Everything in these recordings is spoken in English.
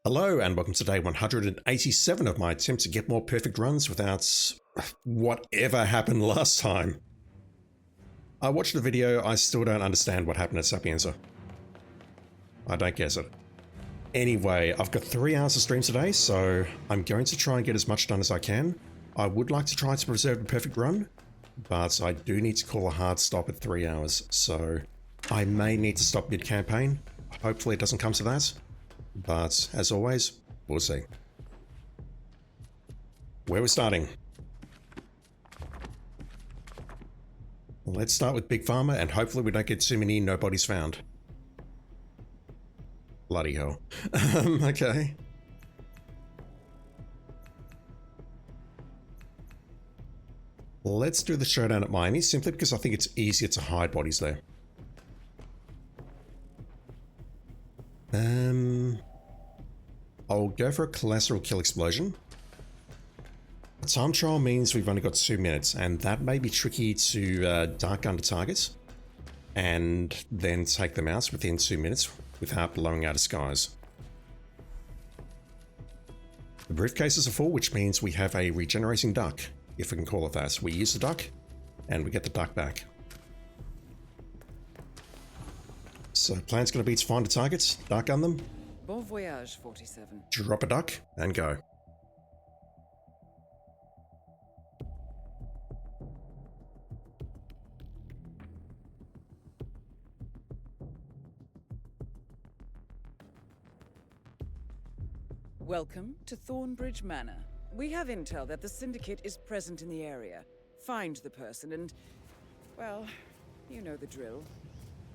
Hello and welcome to day 187 of my attempt to get more perfect runs without whatever happened last time. I watched the video, I still don't understand what happened at Sapienza. I don't guess it. Anyway, I've got 3 hours of stream today, so I'm going to try and get as much done as I can. I would like to try to preserve the perfect run, but I do need to call a hard stop at 3 hours, so I may need to stop mid-campaign. Hopefully it doesn't come to that. But, as always, we'll see. Where we're starting. Let's start with Big Pharma, and hopefully we don't get too many nobodies found. Bloody hell. Okay. Let's do the showdown at Miami, simply because I think it's easier to hide bodies there. I'll go for a collateral kill explosion. A time trial means we've only got 2 minutes, and that may be tricky to dark under targets and then take them out within 2 minutes without blowing out a skies. The briefcases are full, which means we have a regenerating duck, if we can call it that. We use the duck, and we get the duck back. So plan's going to be to find the targets, dark gun them. Bon voyage, 47. Drop a duck, and go. Welcome to Thornbridge Manor. We have intel that the Syndicate is present in the area. Find the person and, well, you know the drill.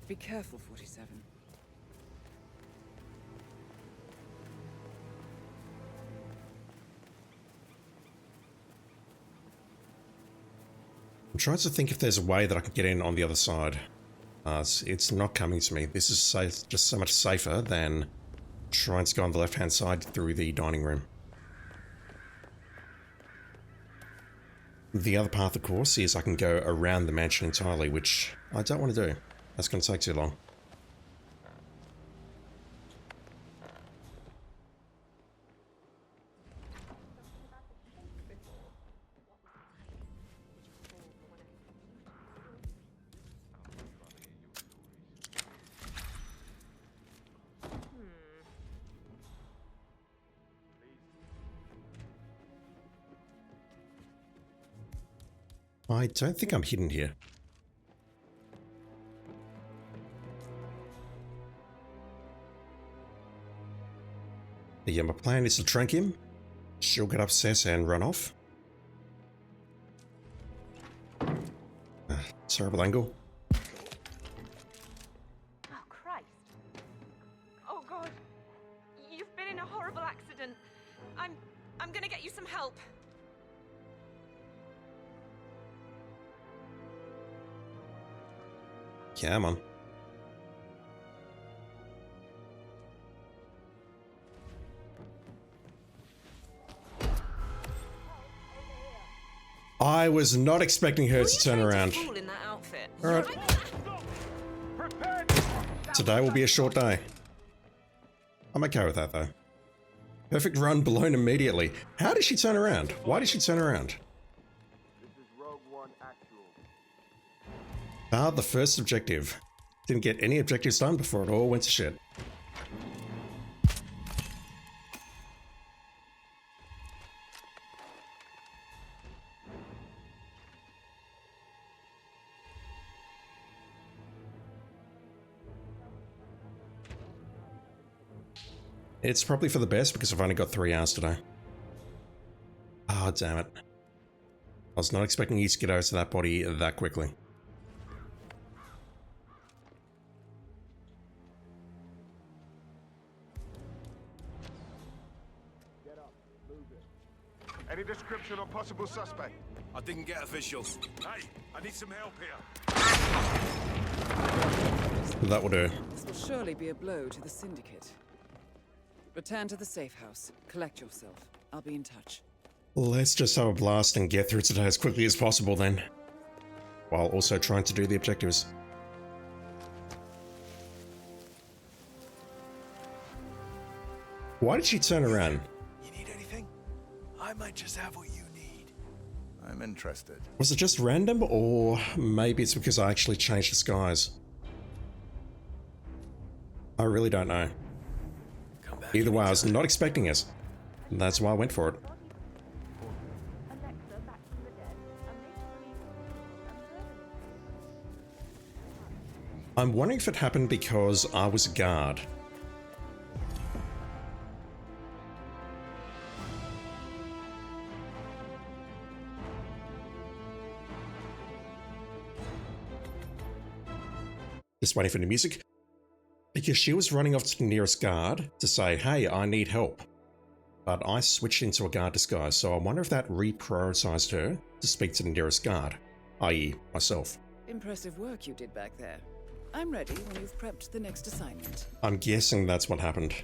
Be careful, 47. I'm trying to think if there's a way that I can get in on the other side. It's not coming to me. This is just so much safer than trying to go on the left-hand side through the dining room. The other path, of course, is I can go around the mansion entirely, which I don't want to do. That's going to take too long. I don't think I'm hidden here. Yeah, my plan is to trank him. She'll get upset and run off. Terrible angle. Oh, Christ. Oh, God. You've been in a horrible accident. I'm gonna get you some help. Yeah, man. I was not expecting her to turn around. Alright. Today will be a short day. I'm okay with that, though. Perfect run blown immediately. How did she turn around? Why did she turn around? The first objective. Didn't get any objectives done before it all went to shit. It's probably for the best because I've only got 3 hours today. Ah, damn it. I was not expecting you to get over to that body that quickly. Any description or possible suspect? I didn't get a visual. Hey, I need some help here. That will do. This will surely be a blow to the Syndicate. Return to the safe house. Collect yourself. I'll be in touch. Let's just have a blast and get through today as quickly as possible then. While also trying to do the objectives. Why did she turn around? You need anything? I might just have what you need. I'm interested. Was it just random, or maybe it's because I actually changed disguise? I really don't know. Come back Either way, I was anytime. not expecting it. And that's why I went for it. Alexa, back from the dead. I'm wondering if it happened because I was a guard. Just waiting for the music. Because she was running off to the nearest guard to say, hey, I need help. But I switched into a guard disguise, so I wonder if that reprioritized her to speak to the nearest guard, i.e. myself. Impressive work you did back there. I'm ready when you've prepped the next assignment. I'm guessing that's what happened.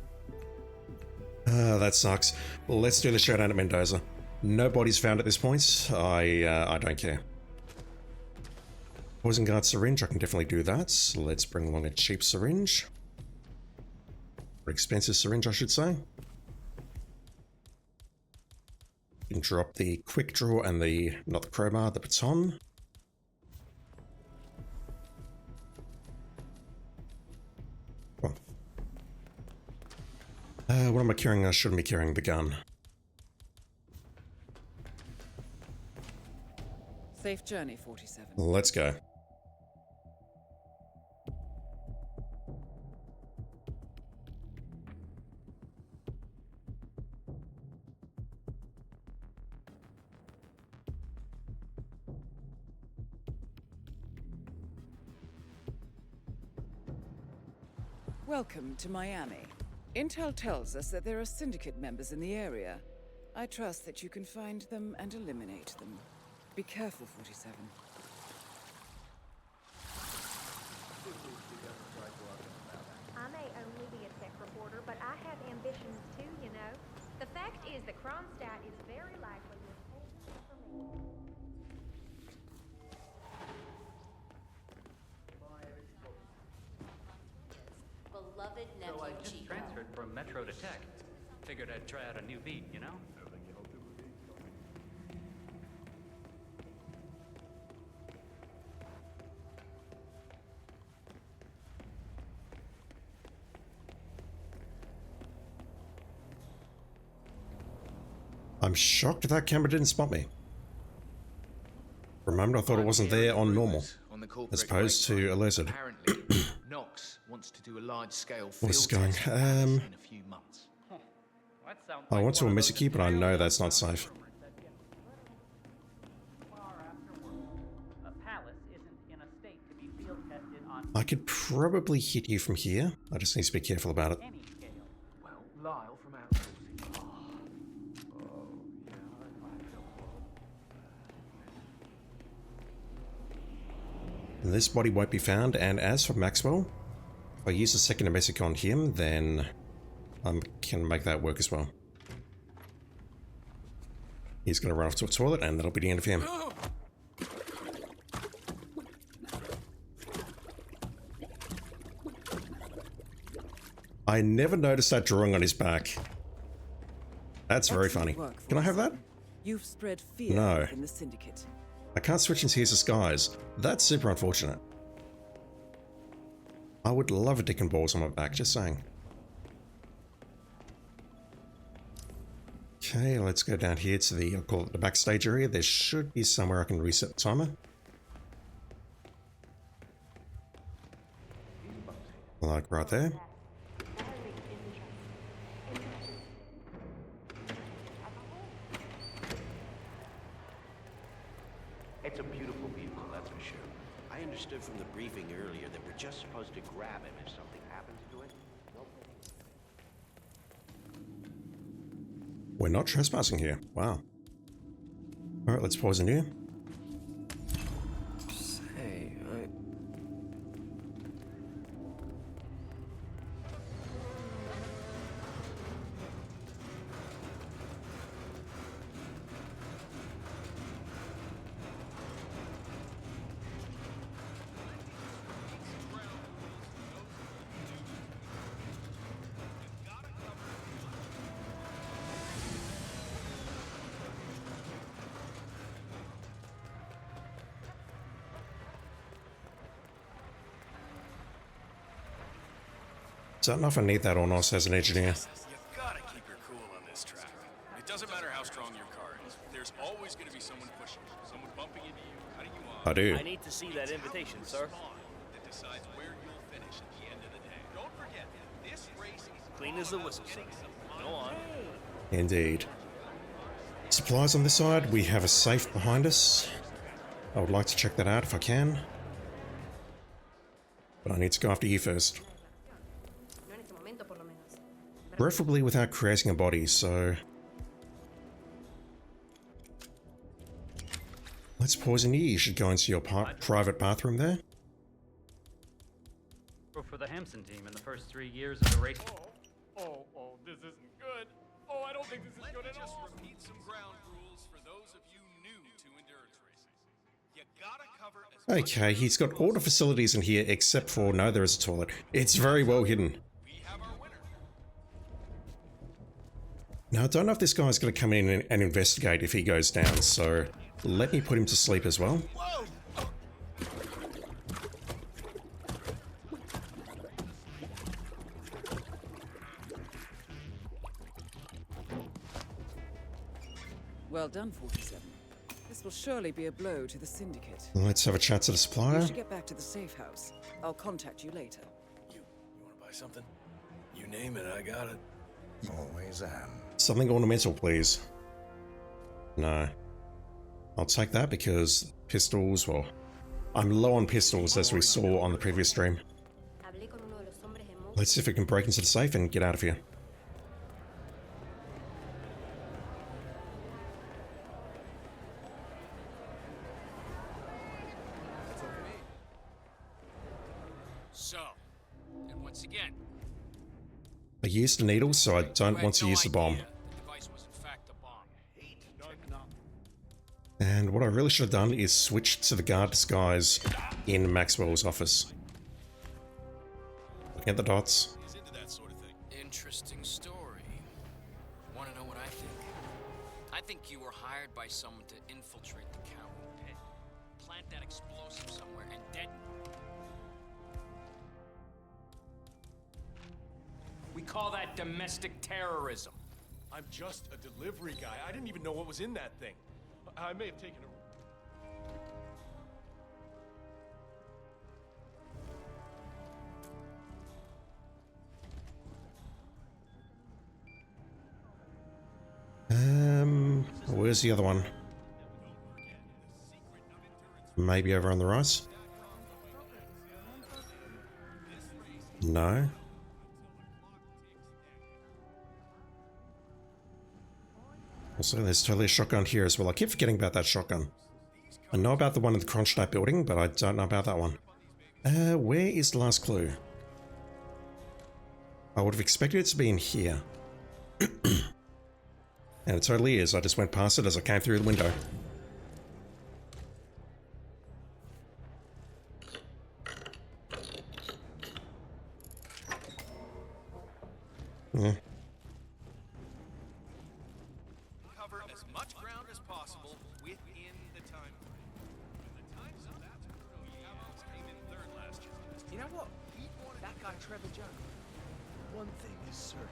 That sucks. Well, let's do the showdown at Mendoza. No bodies found at this point. I don't care. Poison guard syringe, I can definitely do that. So let's bring along a cheap syringe. Or expensive syringe, I should say. You can drop the quick draw and the, not the crowbar, the baton. What am I carrying? I shouldn't be carrying the gun. Safe journey, 47. Let's go. Welcome to Miami. Intel tells us that there are Syndicate members in the area. I trust that you can find them and eliminate them. Be careful, 47. I may only be a tech reporter, but I have ambitions too, you know. The fact is that Kronstadt is very likely to have taken information. Beloved nephew So I just Chico. transferred from Metro to Tech. Figured I'd try out a new beat, you know? I'm shocked that camera didn't spot me. For a moment I thought it wasn't there on normal, On the corporate as opposed to grapevine. alerted. Apparently, Knox wants to do a large-scale field What's going? test of Alice in a few months. That sounds I like want to one of miss a those key, but I know imperial that's not safe. rumors that get far after work. A palace isn't in a state to be field tested on I could probably hit you from here. I just need to be careful about it. any scale. Well, Lyle from outsourcing. Oh, yeah, I feel This body won't be found, and as for Maxwell, if I use a second domestic on him, then I can make that work as well. He's going to run off to a toilet, and that'll be the end of him. I never noticed that drawing on his back. That's very funny. Excellent work, Can I have that? 47. You've spread fear No. within the Syndicate. I can't switch into his disguise. That's super unfortunate. I would love a dick and balls on my back, just saying. Okay, let's go down here to the, I'll call it the backstage area. There should be somewhere I can reset the timer. Like right there. It's a beautiful vehicle, that's for sure. I understood from the briefing earlier that we're just supposed to grab him if something happens to it. We're not trespassing here. Wow. Alright, let's pause in here. Say, Don't know if I need that or not as an engineer. You gotta keep your cool on this track. It doesn't matter how strong your car is. There's always gonna be someone pushing you, someone bumping into you, cutting you off. I do. I need to see that invitation, sir. That decides where you'll finish at the end of the day. Don't forget, this race is Clean as a whistle, sir. Go on. Indeed. Supplies on this side. We have a safe behind us. I would like to check that out if I can. But I need to go after you first. Preferably without creating a body, so... Let's poison you. You should go into your private bathroom there. For the Hampson team in the first 3 years of the race. Oh, this isn't good. Oh, I don't think this is good at just all. repeat some ground rules for those of you new to endurance racing. You gotta cover as much Okay, he's got all the facilities in here except for... No, there is a toilet. It's very well hidden. we have our winner. Now, I don't know if this guy's going to come in and investigate if he goes down, so let me put him to sleep as well. Whoa! Well done, 47. This will surely be a blow to the Syndicate. Let's have a chat to the You supplier. should get back to the safe house. I'll contact you later. You wanna buy something? You name it, I got it. Always am. Something ornamental, please. No. I'll take that because pistols, well, I'm low on pistols as we saw on the previous stream. Let's see if we can break into the safe and get out of here. So, and once again, I used a needle, so I don't want to use the bomb. the device was in fact a bomb. And what I really should have done is switch to the guard disguise in Maxwell's office. Looking at the dots. He's into that sort of thing. Interesting story. Want to know what I think? I think you were hired by someone to infiltrate the Cowboy pit, plant that explosive somewhere, and detonate. We call that domestic terrorism. I'm just a delivery guy. I didn't even know what was in that thing. I may have taken a... Where's the other one? Maybe over on the right? No. Also, there's totally a shotgun here as well. I keep forgetting about that shotgun. I know about the one in the Kronstadt building, but I don't know about that one. Where is the last clue? I would have expected it to be in here. And it totally is. I just went past it as I came through the window. Cover as much ground as possible within the time frame. The time's up. Cowboys came in third last year. You know what? That guy Trevor Jones. One thing is certain.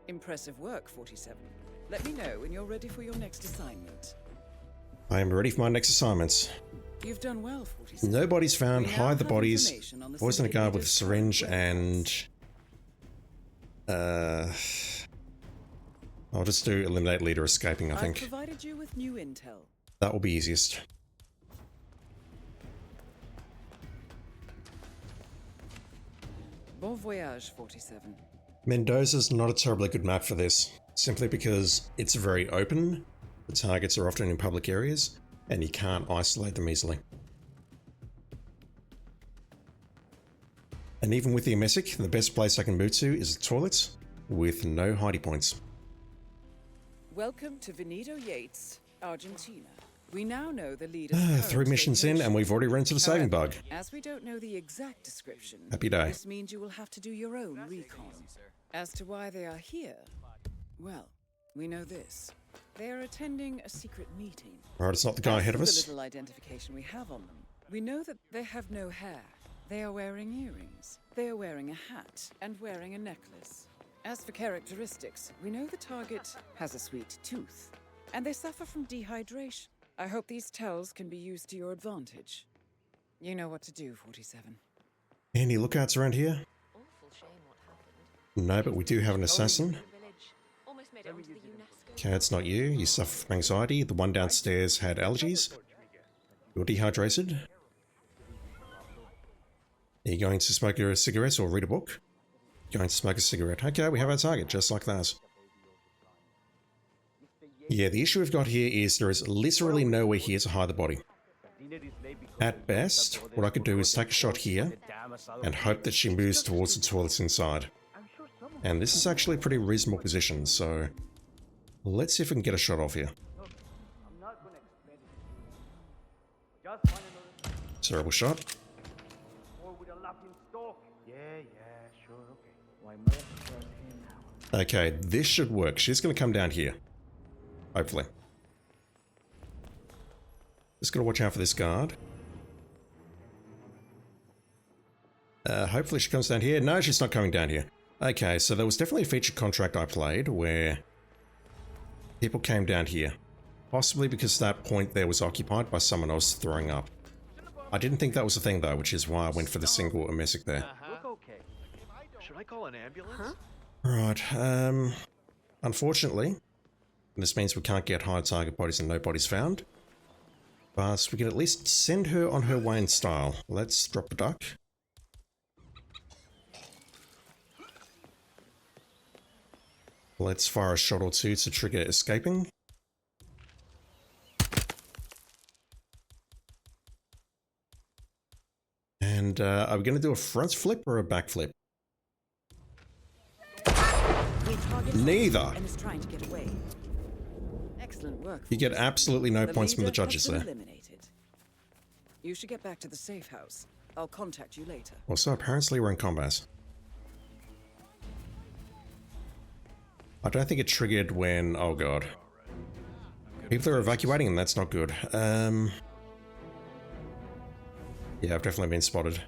Impressive work, 47. Let me know when you're ready for your next assignment. I am ready for my next assignments. You've done well, 47. Nobody's found. We now Hide the have bodies. information on the Poison a Syndicate guard with a leader's syringe current and... I'll just do eliminate leader escaping, I I've think. provided you with new intel. That will be easiest. Bon voyage, 47. Mendoza's not a terribly good map for this, simply because it's very open, the targets are often in public areas, and you can't isolate them easily. And even with the Emesic, the best place I can move to is the toilets, with no hidey points. Welcome to Veneto Yates, Argentina. We now know the leader. 3 missions in, and we've already run into the saving bug. As we don't know the exact description, Happy day. this means you will have to do your own recon. As to why they are here, well, we know this. They are attending a secret meeting. Right, it's not the guy ahead of As for us. the little identification we have on them, we know that they have no hair. They are wearing earrings. They are wearing a hat and wearing a necklace. As for characteristics, we know the target has a sweet tooth, and they suffer from dehydration. I hope these tells can be used to your advantage. You know what to do, 47. Any lookouts around here? Awful shame what happened. No, but we do have an assassin. Village. Almost made it onto the UNESCO. Okay, it's not you. You suffer from anxiety. The one downstairs had allergies. You're dehydrated. Are you going to smoke a cigarette or read a book? Going to smoke a cigarette. Okay, we have our target, just like that. Yeah, the issue we've got here is there is literally nowhere here to hide the body. At best, what I could do is take a shot here and hope that she moves towards the toilets inside. And this is actually a pretty reasonable position, so let's see if we can get a shot off here. Terrible shot. Okay, this should work. She's going to come down here. Hopefully. Just got to watch out for this guard. Hopefully she comes down here. No, she's not coming down here. Okay, so there was definitely a featured contract I played where people came down here. Possibly because that point there was occupied by someone else throwing up. I didn't think that was a thing though, which is why I went for the single emesic there. Look okay. Should I call an ambulance? Huh? Right, unfortunately, this means we can't get high target bodies and no bodies found. But we can at least send her on her way in style. Let's drop the duck. Let's fire a shot or two to trigger escaping. And are we going to do a front flip or a back flip? Neither. And is trying to get away. Excellent work. You get absolutely no points from the judges there. Eliminated. You should get back to the safe house. I'll contact you later. Also, apparently we're in combat. I don't think it triggered when... Oh god. People are evacuating and that's not good. Yeah, I've definitely been spotted.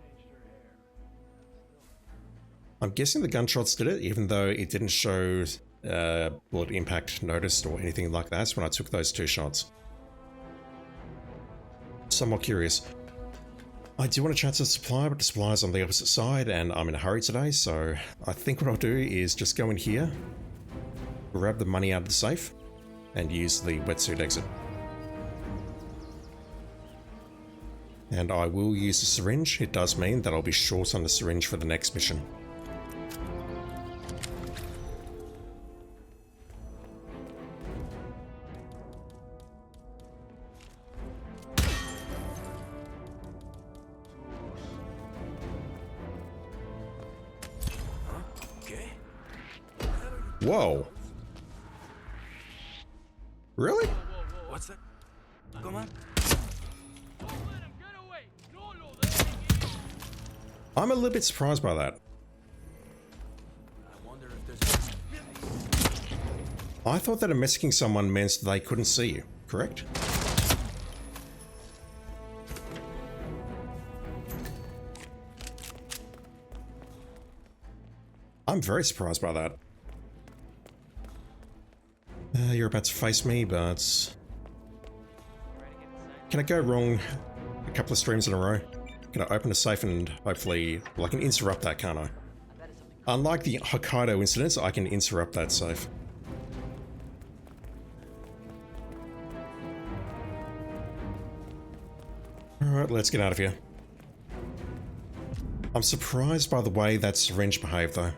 I'm guessing the gunshots did it, even though it didn't show bullet impact noticed or anything like that when I took those 2 shots. Somewhat curious. I do want to chat to the supplier, but the supplier's on the opposite side and I'm in a hurry today, so I think what I'll do is just go in here, grab the money out of the safe, and use the wetsuit exit. And I will use the syringe. It does mean that I'll be short on the syringe for the next mission. Whoa. Really? What's that? Come on. I'm a little bit surprised by that. I thought that unmasking someone meant they couldn't see you, correct? I'm very surprised by that. You're about to face me, but... Can I go wrong a couple of streams in a row? Can I open a safe and hopefully... Well, I can interrupt that, can't I? Unlike the Hokkaido incident, I can interrupt that safe. Alright, let's get out of here. I'm surprised by the way that syringe behaved, though.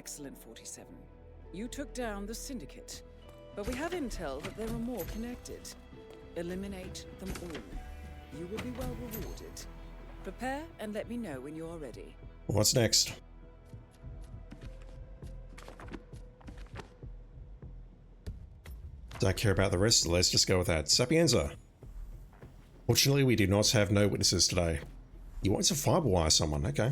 Excellent, 47. You took down the Syndicate, but we have intel that there are more connected. Eliminate them all. You will be well rewarded. Prepare and let me know when you are ready. What's next? Don't care about the rest, let's just go with that. Sapienza. Fortunately, we do not have no witnesses today. You want to fiber wire someone, okay.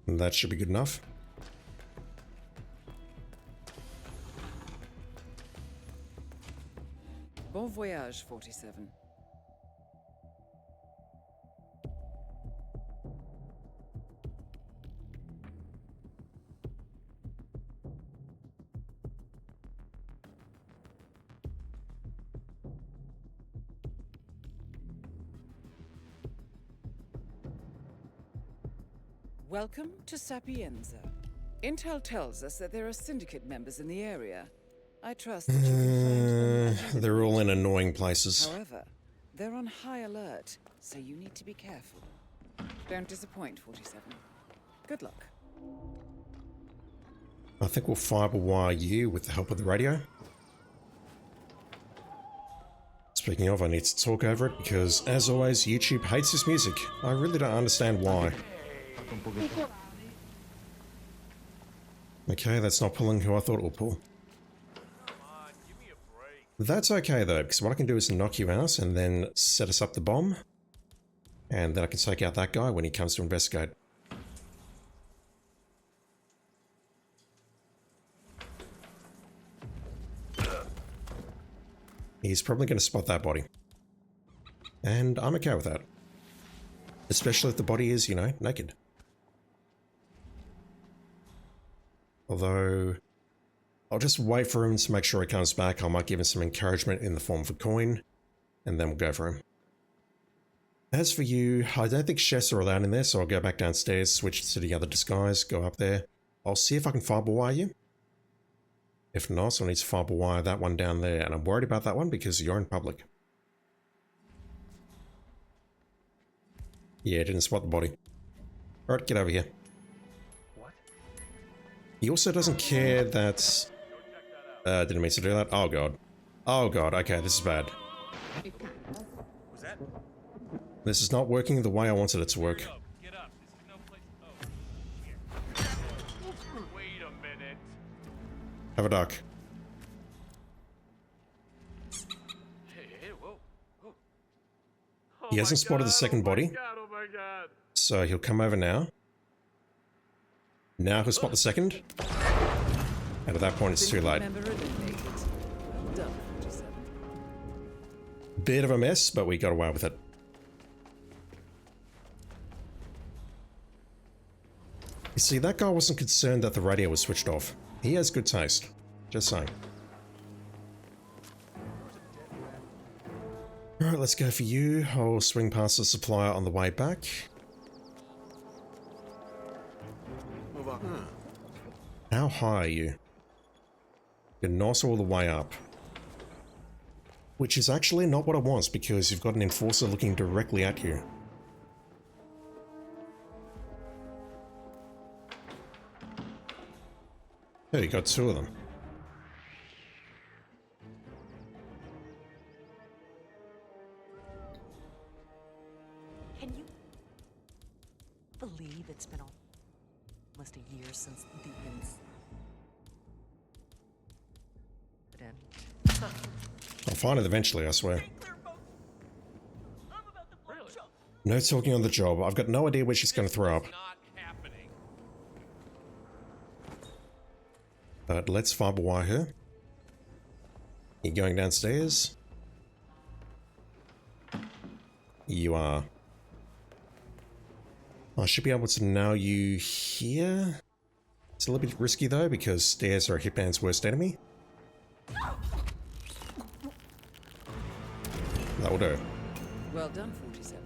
That should be good enough. Bon voyage, 47. Welcome to Sapienza. Intel tells us that there are Syndicate members in the area. I trust that you can find them. They're all in annoying places. However, they're on high alert, so you need to be careful. Don't disappoint, 47. Good luck. I think we'll fiber wire you with the help of the radio. Speaking of, I need to talk over it because, as always, YouTube hates this music. I really don't understand why. Okay, that's not pulling who I thought it would pull. That's okay though, because what I can do is knock you out and then set us up the bomb. And then I can take out that guy when he comes to investigate. He's probably going to spot that body. And I'm okay with that. Especially if the body is, you know, naked. Although, I'll just wait for him to make sure he comes back. I might give him some encouragement in the form of a coin, and then we'll go for him. As for you, I don't think chefs are allowed in there, so I'll go back downstairs, switch to the other disguise, go up there. I'll see if I can fiber wire you. If not, I'll need to fiber wire that one down there, and I'm worried about that one because you're in public. Yeah, didn't spot the body. Alright, get over here. He also doesn't care that... didn't mean to do that. Oh god. Oh god, okay, this is bad. This is not working the way I wanted it to work. Have a duck. He hasn't spotted the second body. So he'll come over now. Now he'll spot the second. And at that point it's too late. Bit of a mess, but we got away with it. You see, that guy wasn't concerned that the radio was switched off. He has good taste. Just saying. Alright, let's go for you. I'll swing past the supplier on the way back. Move on. How high are you? You're not all the way up. Which is actually not what I want, because you've got an enforcer looking directly at you. Oh, you got two of them. Can you believe it's been almost a year since the incident? I'll find it eventually, I swear. No talking on the job. I've got no idea where she's going to throw up. But let's fiber wire her. You going downstairs? You are. I should be able to nail you here. It's a little bit risky though, because stairs are a hitman's worst enemy. That will do. Well done, 47.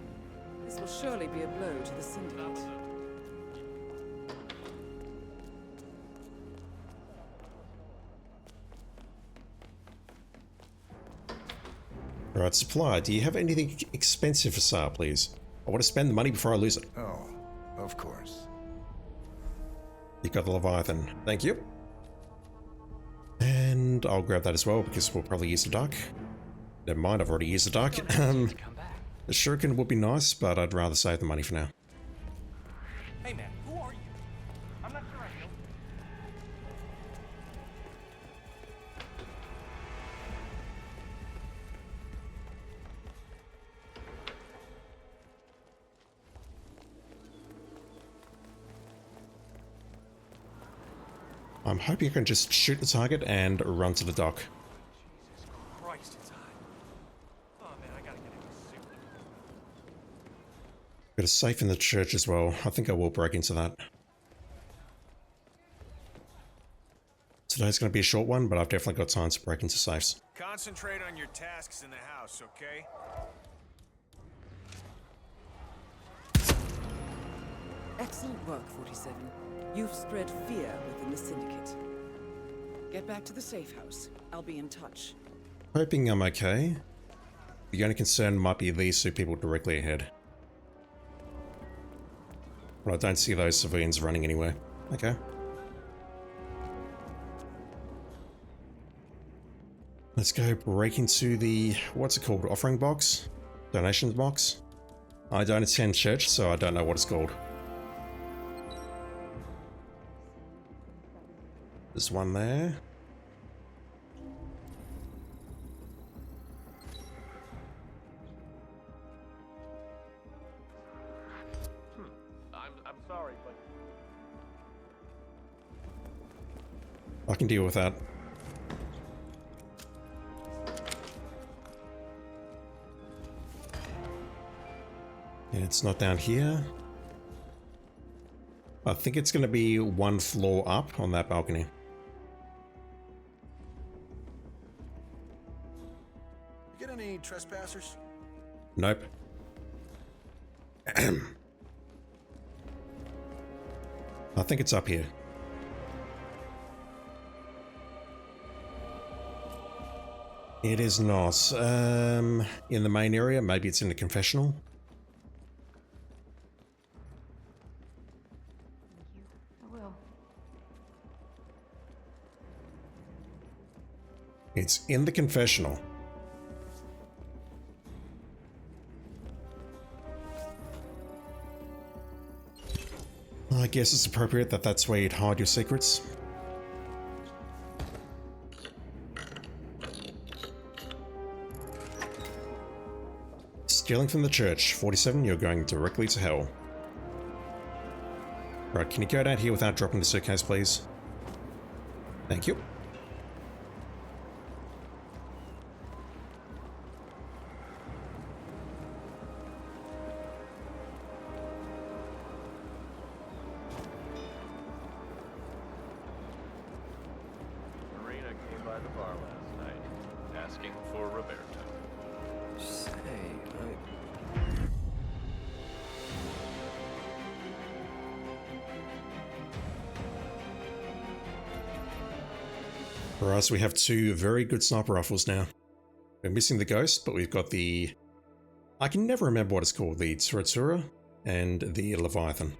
This will surely be a blow to the Syndicate. Right, supply. Do you have anything expensive for sale, please? I want to spend the money before I lose it. Oh, of course. You got the Leviathan. Thank you. And I'll grab that as well because we'll probably use the duck. Never mind, I've already used the duck. The shuriken would be nice, but I'd rather save the money for now. Hey man, who are you? I'm not sure I know. I'm hoping I can just shoot the target and run to the dock. Jesus Christ, it's hot. Oh man, I gotta get in this suit. Got a safe in the church as well. I think I will break into that. Today's going to be a short one, but I've definitely got time to break into safes. Concentrate on your tasks in the house, okay? Excellent work, 47. You've spread fear within the Syndicate. Get back to the safe house. I'll be in touch. Hoping I'm okay. The only concern might be these two people directly ahead. But I don't see those civilians running anywhere. Okay. Let's go break into the, what's it called, offering box? Donations box? I don't attend church, so I don't know what it's called. There's one there. I'm sorry, but I can deal with that. And it's not down here. I think it's going to be one floor up on that balcony. You get any trespassers? Nope. I think it's up here. It is not. In the main area, maybe it's in the confessional. I will. It's in the confessional. I guess it's appropriate that that's where you'd hide your secrets. Stealing from the church. 47, you're going directly to hell. Right, can you go down here without dropping the suitcase, please? Thank you. Marina came by the bar last night, asking for Roberto. Say, For us, we have two very good sniper rifles now. We're missing the Ghost, but we've got the... I can never remember what it's called. The Turatura and the Leviathan.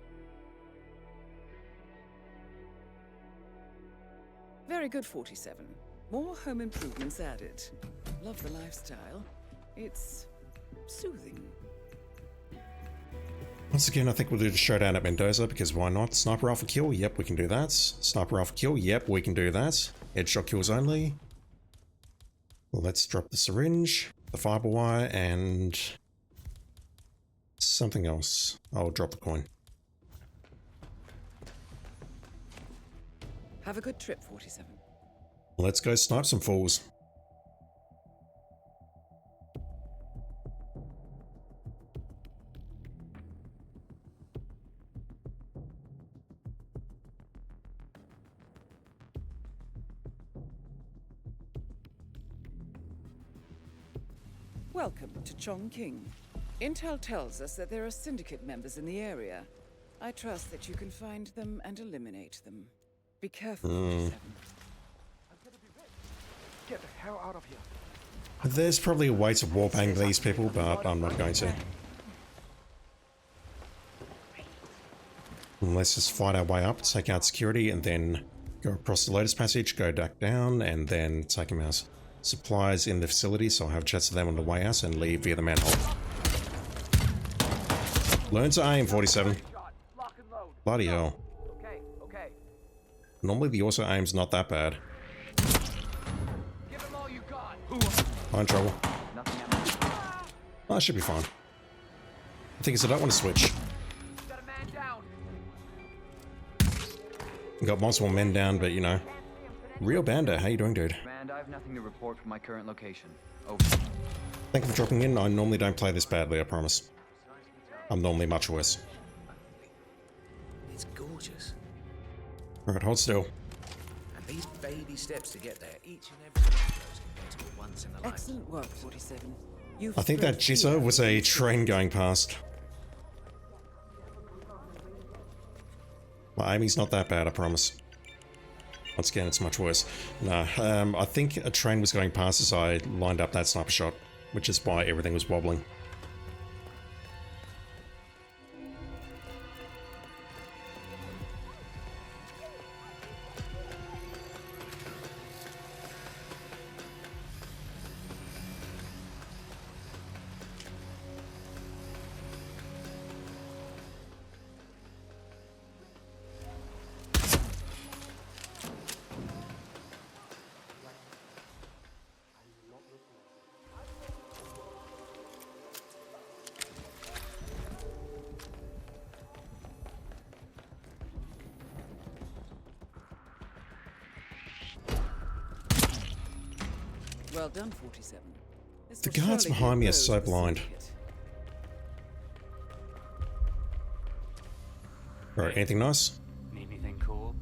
Very good, 47. More home improvements added. Love the lifestyle. It's soothing. Once again, I think we'll do the showdown at Mendoza, because why not? Sniper rifle kill? Yep, we can do that. Sniper rifle kill? Yep, we can do that. Headshot kills only. Well, let's drop the syringe, the fiber wire, and something else. I'll drop the coin. Have a good trip, 47. Let's go snipe some fools. Welcome to Chongqing. Intel tells us that there are Syndicate members in the area. I trust that you can find them and eliminate them. Be careful, 47. Get the hell out of here. There's probably a way to wallbang these people, but I'm not going to. Let's just fight our way up, take out security, and then go across the Lotus Passage, go back down, and then take our supplies in the facility, so I'll have chats with them on the way out and leave via the manhole. Learn to aim, 47. Bloody hell. Normally the auto aim's not that bad. I'm in trouble. Oh, I should be fine. The thing is, I don't want to switch. Got multiple men down, but you know. Real Banda, how you doing, dude? Command, I have nothing to report from my current location. Over. Thank you for dropping in. I normally don't play this badly, I promise. I'm normally much worse. It's gorgeous. Alright, hold still. And these baby steps to get there, each and every one of those compared to a once in a lifetime. Excellent work, 47. I think that jitter was a train going past. My aiming's not that bad, I promise. Once again, it's much worse. No, I think a train was going past as I lined up that sniper shot, which is why everything was wobbling. Well done, 47. The guards behind me are so blind. Alright, anything nice? Need anything cool?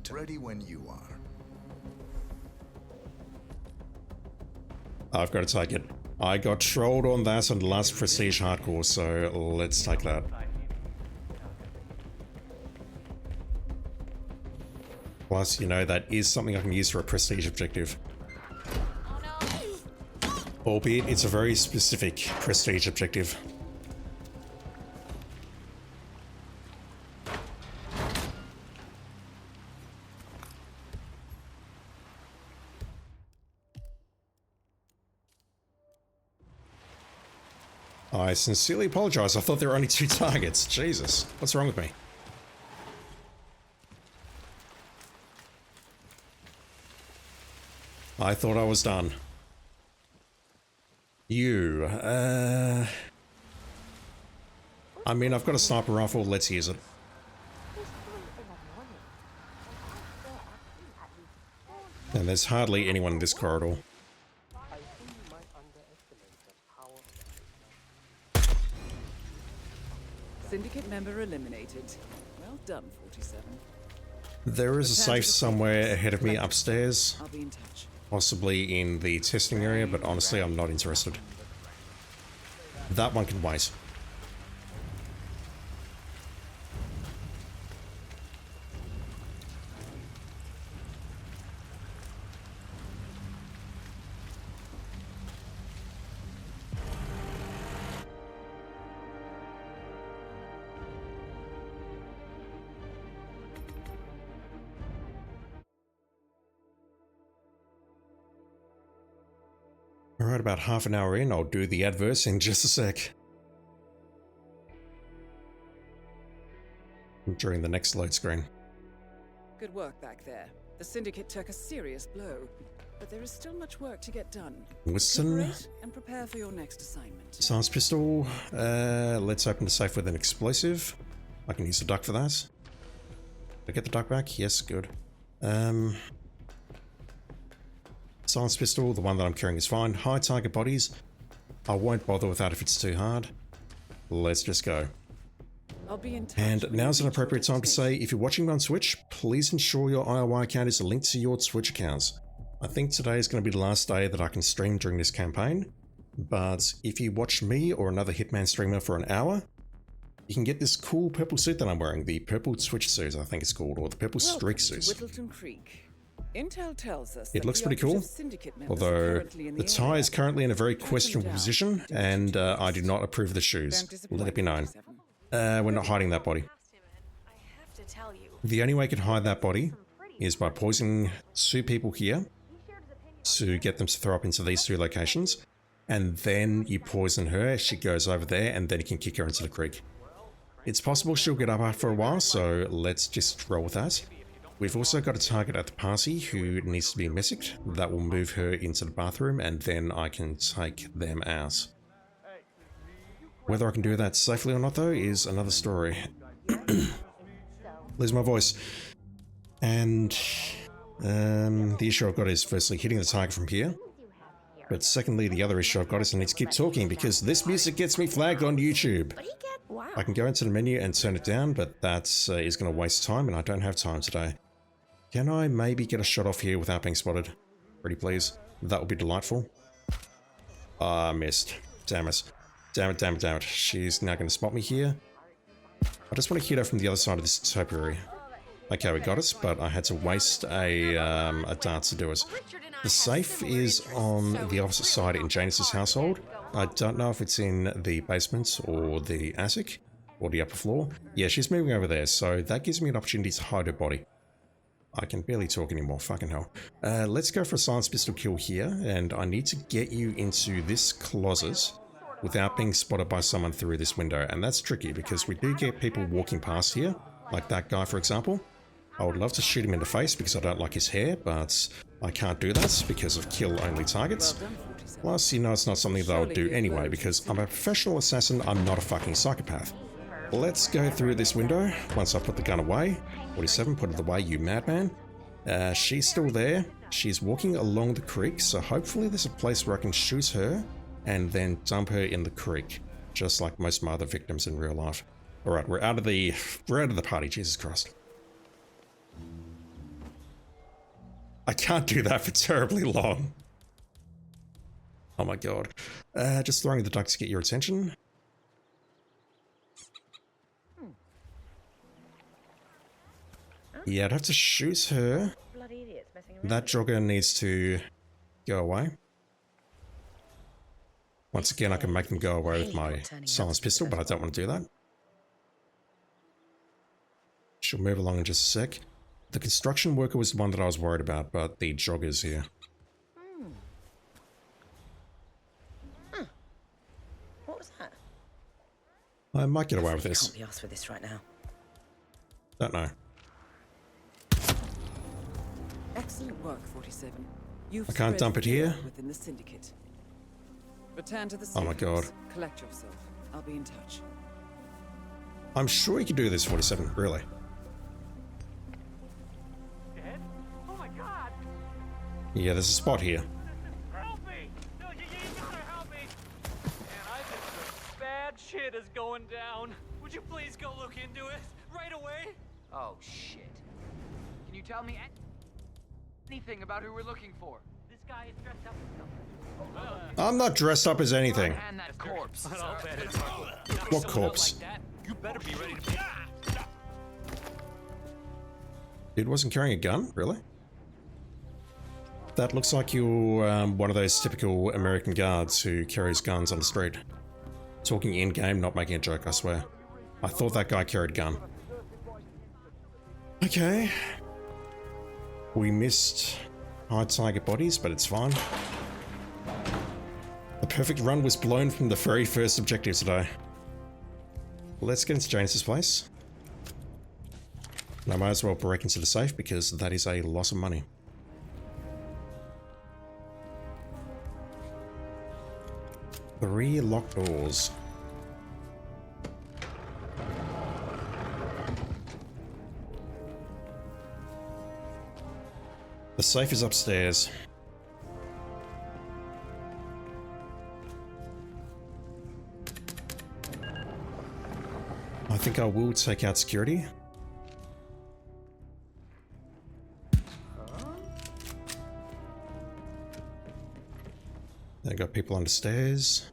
Ready when you are. I've got to take it. I got trolled on that on the last Prestige Hardcore, so let's take that. Plus, you know, that is something I can use for a Prestige objective. Albeit, it's a very specific Prestige objective. I sincerely apologize. I thought there were only 2 targets. Jesus, what's wrong with me? I thought I was done. You, I mean, I've got a sniper rifle, let's use it. And there's hardly anyone in this corridor. Syndicate member eliminated. Well done, 47. There is a safe somewhere ahead of me upstairs. I'll be in touch. Possibly in the testing area, but honestly, I'm not interested. That one can wait. Alright, about half an hour in, I'll do the adverse in just a sec. During the next load screen. Good work back there. The Syndicate took a serious blow, but there is still much work to get done. Winston. Recuperate and prepare for your next assignment. Science pistol. Let's open the safe with an explosive. I can use the duck for that. Did I get the duck back? Yes, good. Science pistol, the one that I'm carrying is fine. High target bodies. I won't bother with that if it's too hard. Let's just go. I'll be in touch. And now's an appropriate time to say, if you're watching me on Twitch, please ensure your IOI account is linked to your Twitch accounts. I think today is going to be the last day that I can stream during this campaign. but if you watch me or another Hitman streamer for an hour, you can get this cool purple suit that I'm wearing, the purple switch suit, I think it's called, or the purple streak suit. Whittleton Creek. Intel tells us It looks pretty cool, although the tie is currently in a very questionable position, and I do not approve of the shoes. Let it be known. We're not hiding that body. The only way I can hide that body is by poisoning 2 people here to get them to throw up into these 2 locations, and then you poison her, she goes over there, and then you can kick her into the creek. It's possible she'll get up after a while, so let's just roll with that. We've also got a target at the party who needs to be messaged. That will move her into the bathroom, and then I can take them out. Whether I can do that safely or not, though, is another story. Lose my voice. And the issue I've got is firstly hitting the target from here. But secondly, the other issue I've got is I need to keep talking because this music gets me flagged on YouTube. I can go into the menu and turn it down, but that is going to waste time, and I don't have time today. Can I maybe get a shot off here without being spotted? Pretty please. That would be delightful. Ah, missed. Damn it. Damn it, damn it, damn it. She's now going to spot me here. I just want to hit her from the other side of this topiary. Okay, we got it, but I had to waste a dart to do it. The safe is on the opposite side in Janice's household. I don't know if it's in the basement or the attic or the upper floor. Yeah, she's moving over there, so that gives me an opportunity to hide her body. I can barely talk anymore, fucking hell. Let's go for a silence pistol kill here, and I need to get you into this closet without being spotted by someone through this window, and that's tricky because we do get people walking past here, like that guy for example. I would love to shoot him in the face because I don't like his hair, but I can't do that because of kill-only targets. Plus, you know it's not something that I would do anyway because I'm a professional assassin, I'm not a fucking psychopath. Let's go through this window once I put the gun away. 47, put it away, you madman. She's still there. She's walking along the creek, so hopefully there's a place where I can shoot her and then dump her in the creek, just like most of my other victims in real life. Alright, we're out of the party, Jesus Christ. I can't do that for terribly long. Oh my god. Just throwing the duck to get your attention. Yeah, I'd have to shoot her. That jogger needs to go away. Once again, I can make them go away with my silence pistol, but I don't want to do that. She'll move along in just a sec. The construction worker was the one that I was worried about, but the jogger's here. What was that? I might get away with this. Can't be asked for this right now. Don't know. Excellent work, 47. You've I can't dump it here. Within the Syndicate. Return to the Oh my god. Collect yourself. I'll be in touch. I'm sure you can do this, 47, really. Dead? Oh my god! Yeah, there's a spot here. Help me! No, you gotta help me! Man, I think some bad shit is going down. Would you please go look into it? Right away? Oh, shit. Can you tell me anything about who we're looking for? This guy is dressed up as something. I'm not dressed up as anything. And that corpse. What corpse? You better be ready to be. Dude wasn't carrying a gun? Really? That looks like you're one of those typical American guards who carries guns on the street. Talking in-game, not making a joke, I swear. I thought that guy carried a gun. Okay. We missed high target bodies, but it's fine. The perfect run was blown from the very first objective today. Let's get into Janice's place. And I might as well break into the safe because that is a loss of money. Three locked doors. The safe is upstairs. I think I will take out security. I got people on the stairs.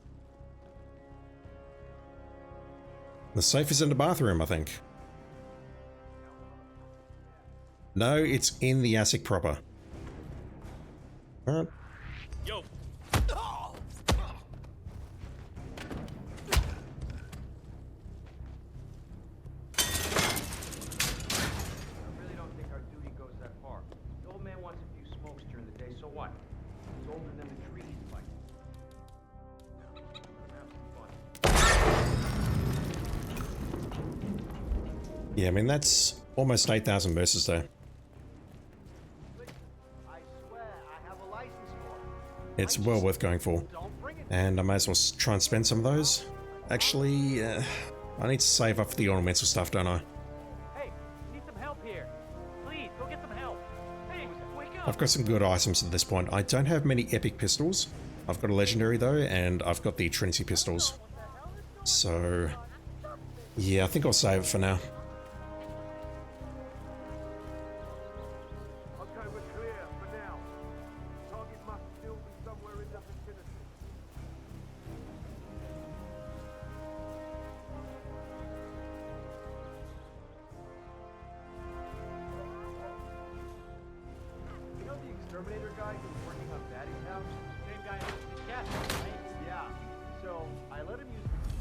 The safe is in the bathroom, I think. No, it's in the attic proper. Alright. Yo. Yeah, I mean, that's almost 8,000 verses there. It's well worth going for. And I may as well try and spend some of those. Actually, I need to save up for the ornamental stuff, don't I? Hey, need some help here. Please, go get some help. Hey, wake up. I've got some good items at this point. I don't have many epic pistols. I've got a legendary though, and I've got the Trinity pistols. So, yeah, I think I'll save it for now.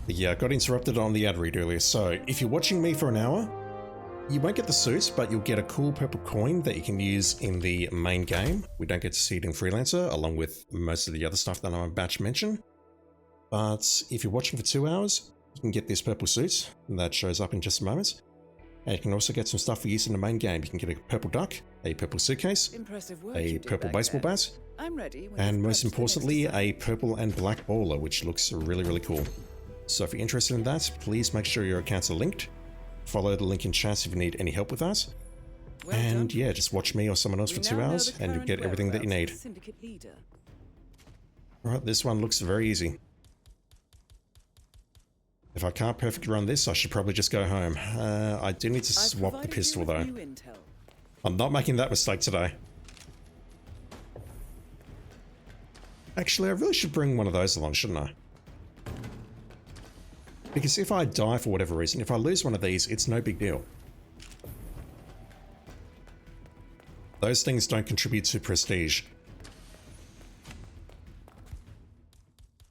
Yeah, I got interrupted on the ad read earlier, so if you're watching me for an hour, you won't get the suits, but you'll get a cool purple coin that you can use in the main game. We don't get to see it in Freelancer, along with most of the other stuff that I'm about to mention. But if you're watching for 2 hours, you can get this purple suit, and that shows up in just a moment. And you can also get some stuff for use in the main game. You can get a purple duck, a purple suitcase, a purple baseball bat, and most importantly, a purple and black bowler, which looks really, really cool. So if you're interested in that, please make sure your accounts are linked. Follow the link in chat if you need any help with that. And yeah, just watch me or someone else for 2 hours and you'll get everything that you need. Alright, this one looks very easy. If I can't perfect run this, I should probably just go home. I do need to swap the pistol though. I'm not making that mistake today. Actually, I really should bring one of those along, shouldn't I? Because if I die for whatever reason, if I lose one of these, it's no big deal. Those things don't contribute to prestige.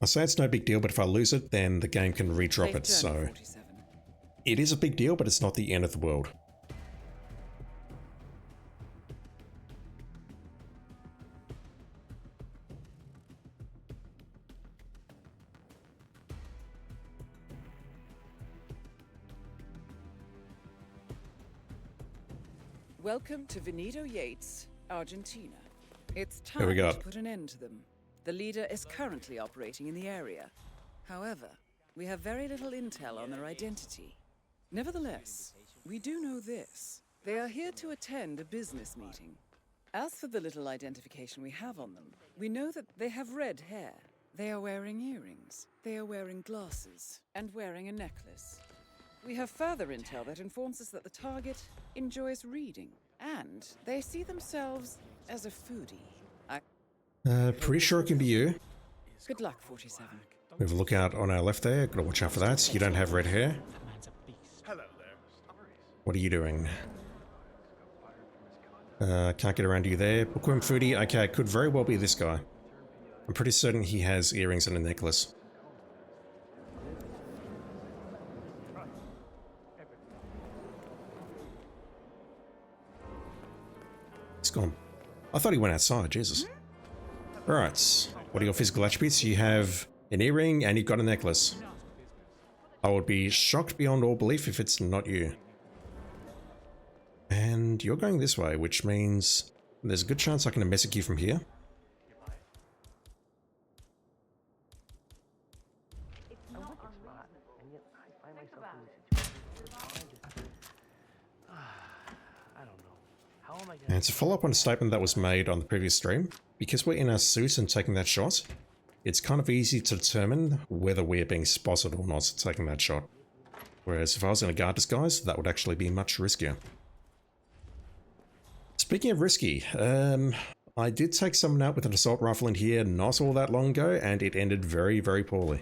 I say it's no big deal, but if I lose it, then the game can redrop it, so... It is a big deal, but it's not the end of the world. Welcome to Veneto Yates, Argentina. It's Here we time go. to put an end to them. The leader is currently operating in the area. However, we have very little intel on their identity. Nevertheless, we do know this. They are here to attend a business meeting. As for the little identification we have on them, we know that they have red hair. They are wearing earrings. They are wearing glasses and wearing a necklace. We have further intel that informs us that the target enjoys reading, and they see themselves as a foodie. Pretty sure it can be you. Good luck, 47. We have a lookout on our left there. Gotta watch out for that. You don't have red hair. Hello there. What are you doing? Can't get around you there. Bookworm foodie. Okay, could very well be this guy. I'm pretty certain he has earrings and a necklace. He's gone. I thought he went outside, Jesus. Alright, what are your physical attributes? You have an earring and you've got a necklace. I would be shocked beyond all belief if it's not you. And you're going this way, which means there's a good chance I can message you from here. And to follow up on a statement that was made on the previous stream, because we're in our suit and taking that shot, it's kind of easy to determine whether we're being spotted or not taking that shot. Whereas if I was in a guard disguise, that would actually be much riskier. Speaking of risky, I did take someone out with an assault rifle in here not all that long ago, and it ended very, very poorly.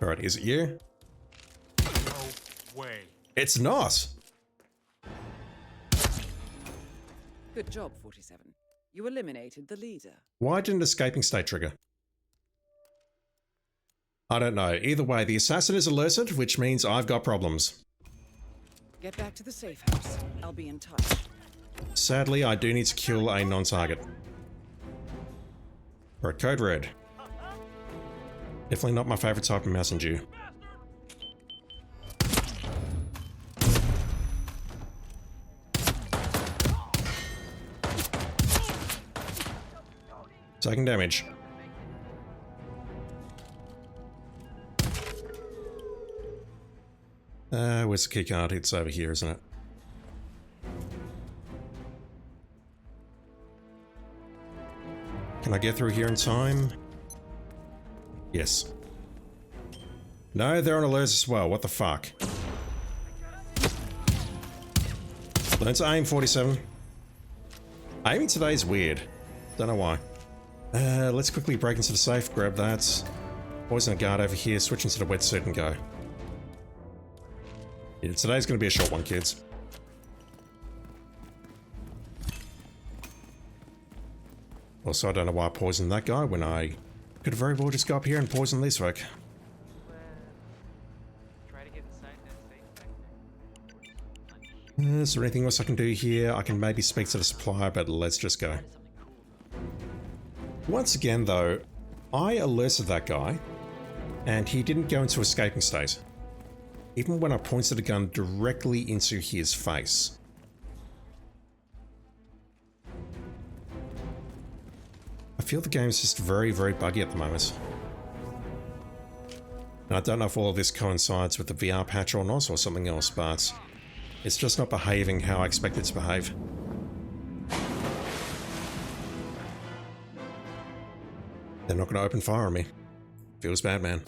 Alright, is it you? No way. It's not! Good job, 47. You eliminated the leader. Why didn't escaping state trigger? I don't know. Either way, the assassin is alerted, which means I've got problems. Get back to the safe house. I'll be in touch. Sadly, I do need to kill a non-target. Alright, code red. Definitely not my favorite type of Mountain Dew. Taking damage. Where's the keycard? It's over here, isn't it? Can I get through here in time? Yes. No, they're on alerts as well. What the fuck? Learn to aim, 47. Aiming today is weird. Don't know why. Let's quickly break into the safe, grab that. Poison a guard over here, switch into the wetsuit and go. Yeah, today's gonna be a short one, kids. Also, I don't know why I poisoned that guy when I could have very well just go up here and poison this folk. Is there anything else I can do here? I can maybe speak to the supplier, but let's just go. Once again, though, I alerted that guy, and he didn't go into escaping state. Even when I pointed a gun directly into his face. I feel the game's just very, very buggy at the moment. And I don't know if all of this coincides with the VR patch or not, or something else, but it's just not behaving how I expect it to behave. They're not going to open fire on me. Feels bad, man.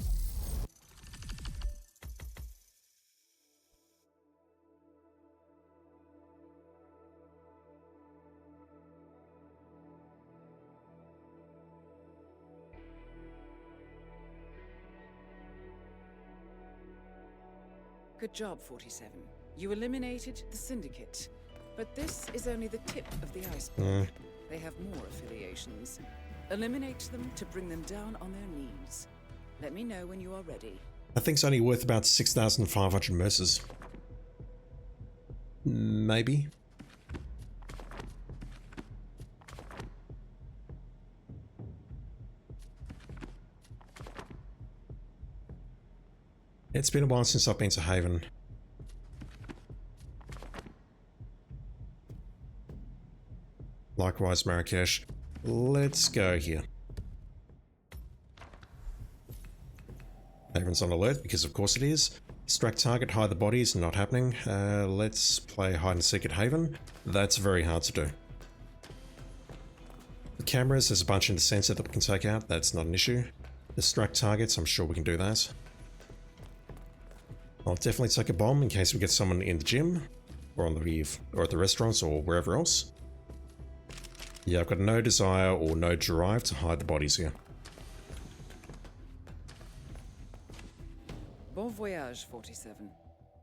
Good job, 47. You eliminated the Syndicate. But this is only the tip of the iceberg. They have more affiliations. Eliminate them to bring them down on their knees. Let me know when you are ready. That thing's only worth about 6,500 merces. Maybe. It's been a while since I've been to Haven. Likewise, Marrakesh. Let's go here. Haven's on alert, because of course it is. Distract target, hide the bodies, not happening. Let's play hide and seek at Haven. That's very hard to do. The cameras, there's a bunch in the sensor that we can take out. That's not an issue. Distract targets, I'm sure we can do that. I'll definitely take a bomb in case we get someone in the gym, or on the reef, or at the restaurants, or wherever else. Yeah, I've got no desire or no drive to hide the bodies here. Bon voyage, 47.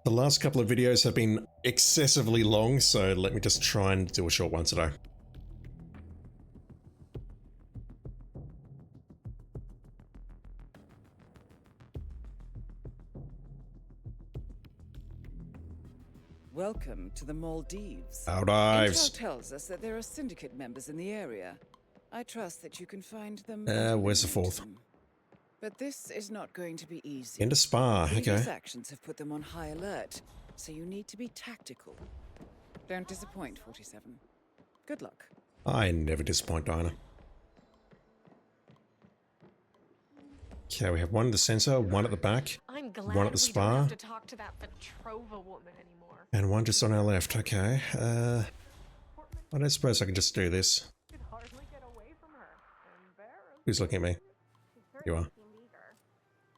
The last couple of videos have been excessively long, so let me just try and do a short one today. Welcome to the Maldives. Maldives. Intel tells us that there are Syndicate members in the area. I trust that you can find them. Where's the fourth? But this is not going to be easy. Into Spa, okay. Previous actions have put them on high alert, so you need to be tactical. Don't disappoint, 47. Good luck. I never disappoint, Diana. Okay, we have one at the center, one at the back, I'm glad one at the spa, we don't have to talk to that Petrova woman anymore. and one just on our left. Okay, I don't suppose I can just do this. Who's looking at me? You are.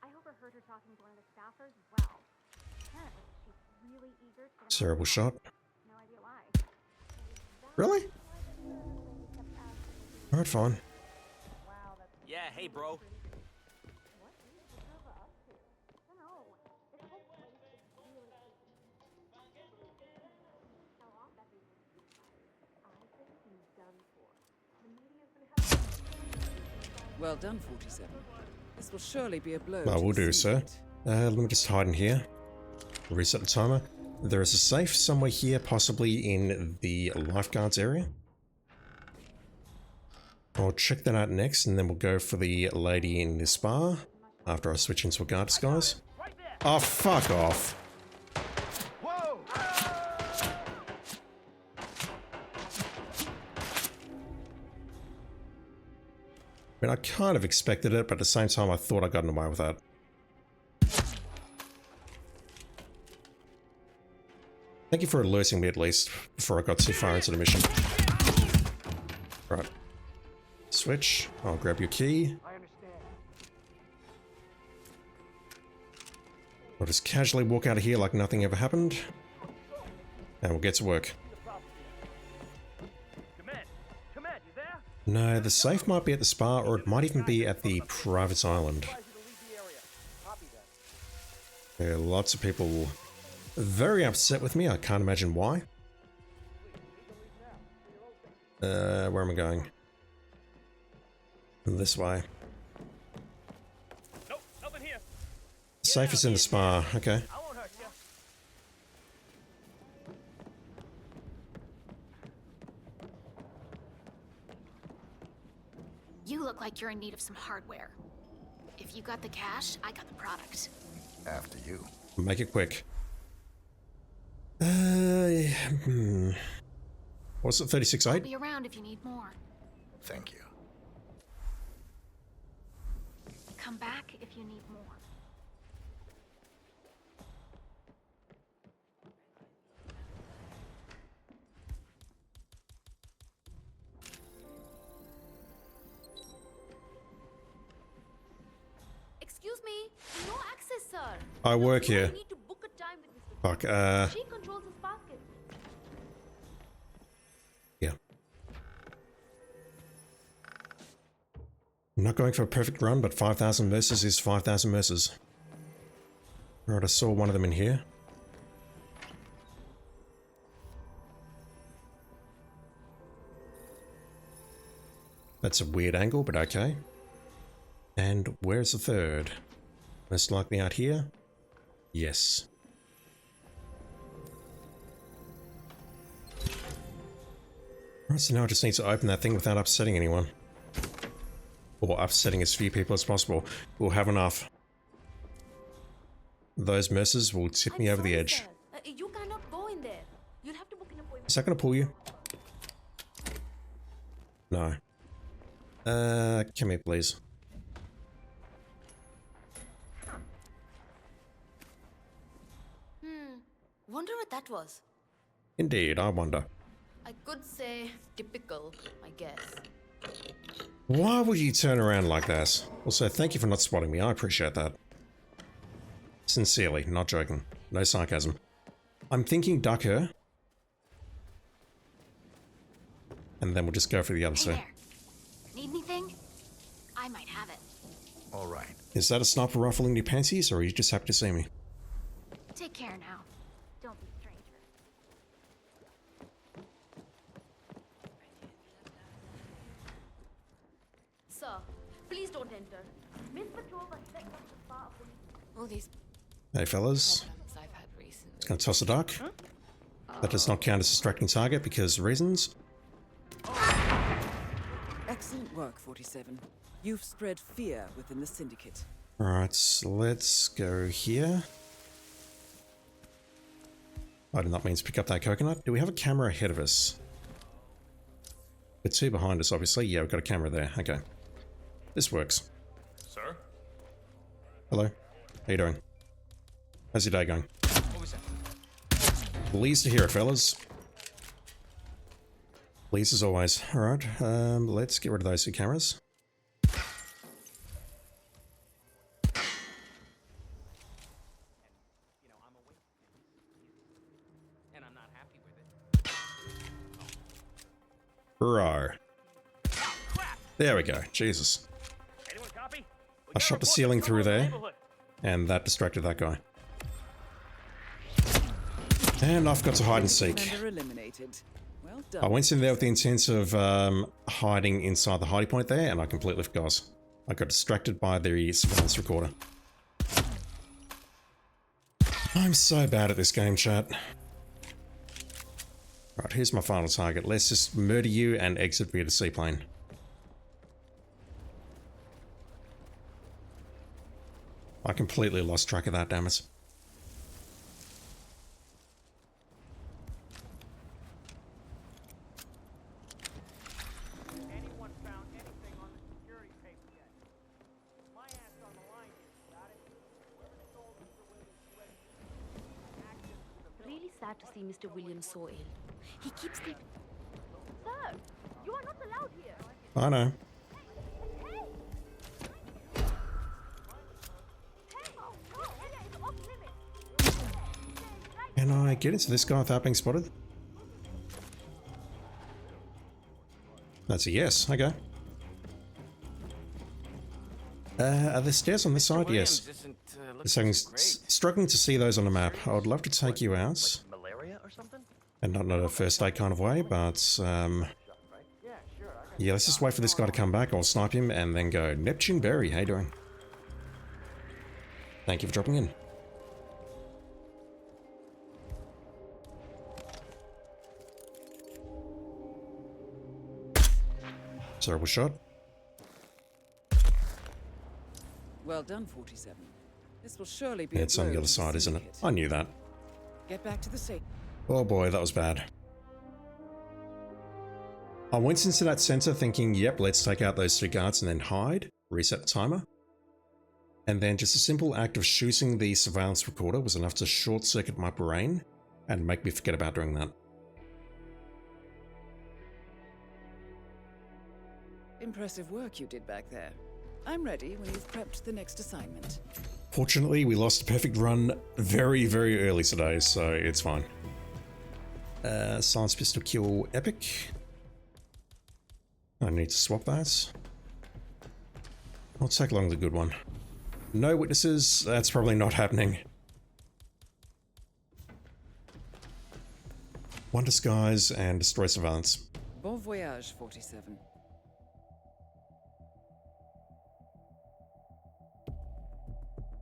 I overheard her talking to one of the staffers as well. Apparently, she's really eager to Terrible shot. no idea why. Really? Alright, fine. Yeah, hey, bro. Well done, 47. This will surely be a blow. I to will the do, sir. Syndicate. Let me just hide in here. Reset the timer. There is a safe somewhere here, possibly in the lifeguards area. I'll check that out next, and then we'll go for the lady in this bar after I switch into a guard disguise. Oh, fuck off. I mean, I kind of expected it, but at the same time I thought I got away with that. Thank you for alerting me at least, before I got too far into the mission. Right. Switch. I'll grab your key. I'll just casually walk out of here like nothing ever happened. And we'll get to work. No, the safe might be at the spa, or it might even be at the private island. There are lots of people very upset with me. I can't imagine why. Where am I going? This way. Safe is in the spa. Okay. You look like you're in need of some hardware. If you got the cash, I got the product. After you. Make it quick. What's it, 36.8? I'll be around if you need more. Thank you. Come back if you need more. Excuse me, no access, sir. I work here. You need to book a time with Mr. Fuck, She controls his basket. yeah. I'm not going for a perfect run, but 5,000 merces is 5,000 merces. Alright, I saw one of them in here. That's a weird angle, but okay. And where's the third? Most likely out here? Yes. Alright, so now I just need to open that thing without upsetting anyone. Or upsetting as few people as possible. We'll have enough. Those merces will tip me over the edge. You cannot go in there. You'll have to book an appointment. Is that gonna pull you? No. Come here, please. Wonder what that was. Indeed, I wonder. I could say typical, I guess. Why would you turn around like that? Also, thank you for not spotting me. I appreciate that. Sincerely, not joking. No sarcasm. I'm thinking duck her. And then we'll just go for the other two. Need anything? I might have it. All right. Is that a sniper rifle in your panties, or are you just happy to see me? Take care now. Don't be a stranger. Sir, please don't enter. Miss Petrova set up the bar for All these Hey fellas. I've had recently. It's gonna toss a duck. That does not count as a distracting target because reasons. Excellent work, 47. You've spread fear within the Syndicate. Alright, so let's go here. I did not mean to pick up that coconut. Do we have a camera ahead of us? The two behind us, obviously. Yeah, we've got a camera there. Okay. This works. Sir? Hello. How you doing? How's your day going? What was that? Pleased to hear it, fellas. Pleased as always. Alright, let's get rid of those two cameras. Bro. There we go. Jesus. I shot the ceiling through there, and that distracted that guy. And I've got to hide and seek. Well I done. went in there with the intent of hiding inside the hiding point there, and I completely forgot. I got distracted by the surveillance recorder. I'm so bad at this game, chat. Right, here's my final target. Let's just murder you and exit via the seaplane. I completely lost track of that, damn it. Really sad to see Mr. Williams so ill. He keeps the... Sir, you are not allowed here. I know. Can I get into this guy without being spotted? That's a yes. Okay. Are there stairs on this side? Yes. Struggling to see those on the map. I would love to take you out. Malaria or something? And not in a first aid kind of way, but yeah, let's just wait for this guy to come back. I'll snipe him and then go, Neptune Berry, how you doing? Thank you for dropping in. Terrible shot. Well done, 47. This will surely be. It's on the other side, isn't it? I knew that. Get back to the safe. Oh boy, that was bad. I went into that center thinking, yep, let's take out those two guards and then hide, reset the timer. And then just a simple act of shooting the surveillance recorder was enough to short circuit my brain and make me forget about doing that. Impressive work you did back there. I'm ready when you've prepped the next assignment. Fortunately, we lost a perfect run very, very early today, so it's fine. Silence pistol kill epic. I need to swap that. I'll take along the good one. No witnesses, that's probably not happening. One disguise and destroy surveillance. Bon voyage, 47.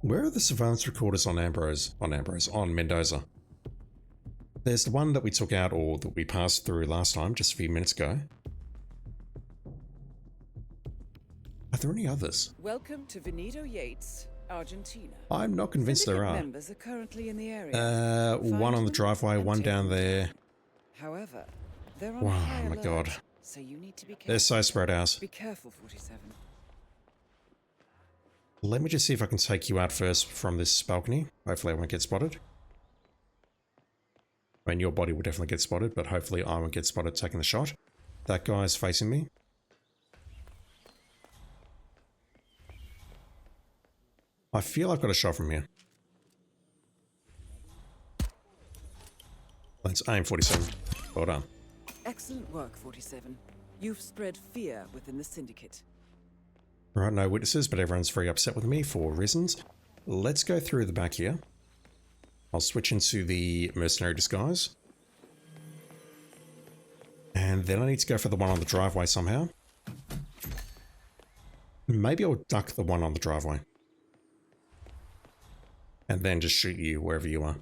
Where are the surveillance recorders on on Mendoza? There's the one that we took out or that we passed through last time, just a few minutes ago. Are there any others? Welcome to Veneto Yates, Argentina. I'm not convinced there are. Members are currently in the area. One on the driveway, one down there. However, they're on Wow, high my alert, god. so you need to be careful. They're so spread out. Be careful, 47. Let me just see if I can take you out first from this balcony. Hopefully I won't get spotted. I mean, your body will definitely get spotted, but hopefully I won't get spotted taking the shot. That guy's facing me. I feel I've got a shot from here. Let's aim 47. Well done. Excellent work, 47. You've spread fear within the Syndicate. Right, no witnesses, but everyone's very upset with me for reasons. Let's go through the back here. I'll switch into the mercenary disguise. And then I need to go for the one on the driveway somehow. Maybe I'll duck the one on the driveway. And then just shoot you wherever you are.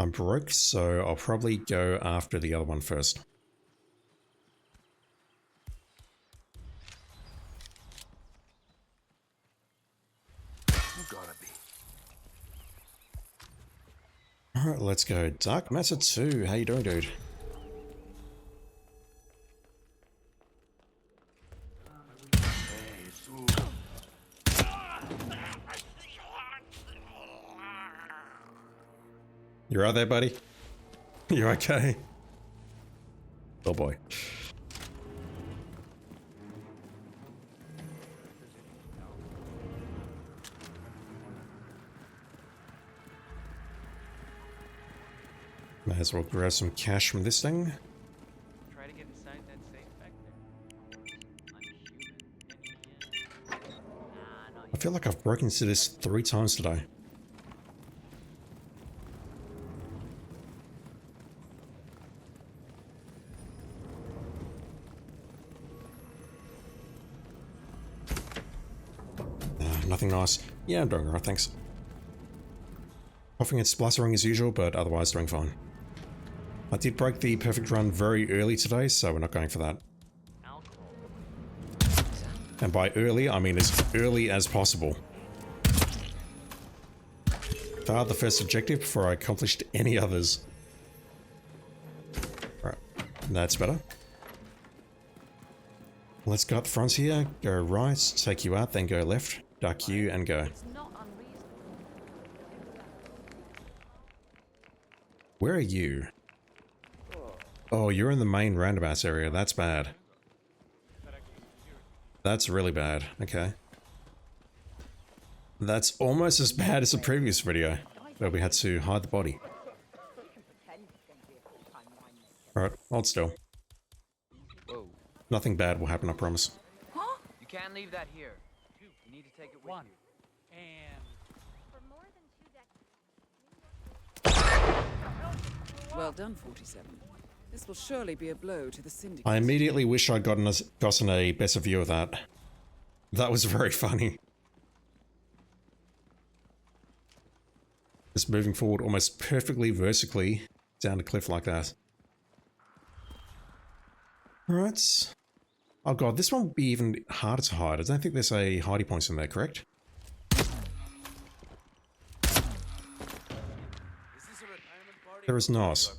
I'm broke, so I'll probably go after the other one first. You gotta be. Alright, let's go. Dark Matter 2, how you doing, dude? You're out there, buddy? You okay? Oh boy. May as well grab some cash from this thing. Try to get inside that safe back there. I feel like I've broken into this 3 times today. Nothing nice. Yeah, I'm doing alright, thanks. Coughing and spluttering as usual, but otherwise doing fine. I did break the perfect run very early today, so we're not going for that. And by early, I mean as early as possible. Failed the first objective before I accomplished any others. Alright, that's better. Let's go up the front here, go right, take you out, then go left, duck you, and go. Where are you? Oh, you're in the main roundabouts area. That's bad. That's really bad. Okay. That's almost as bad as the previous video, where we had to hide the body. Alright, hold still. Whoa. Nothing bad will happen, I promise. You can't leave that here. You need to take it with you. And Well done, 47. This will surely be a blow to the Syndicate. I immediately wish I'd gotten a better view of that. That was very funny. Just moving forward almost perfectly vertically down the cliff like that. Alright. Oh god, this one will be even harder to hide. I don't think there's a hidey points in there, correct? There is not.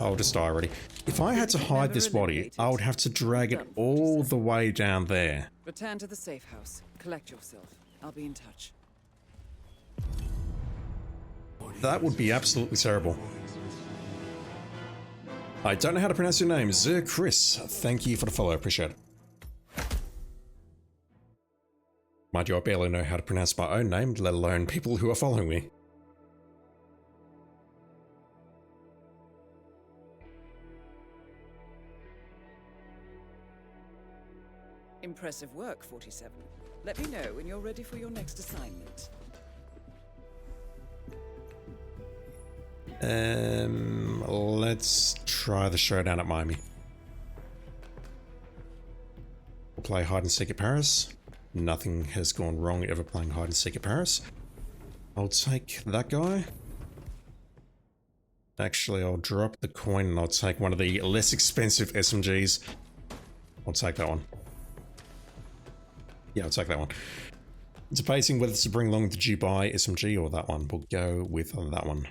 I'll just die already. If I had to hide this body, I would have to drag it all the way down there. Return to the safe house. Collect yourself. I'll be in touch. That would be absolutely terrible. I don't know how to pronounce your name. Sir Chris. Thank you for the follow. Appreciate it. Mind you, I barely know how to pronounce my own name, let alone people who are following me. Impressive work, 47. Let me know when you're ready for your next assignment. Let's try the showdown at Miami. We'll play hide and seek at Paris. Nothing has gone wrong ever playing hide and seek at Paris. I'll take that guy. Actually, I'll drop the coin and I'll take one of the less expensive SMGs. I'll take that one. Yeah, I'll take that one. Debating whether to bring along the Dubai SMG or that one. We'll go with that one.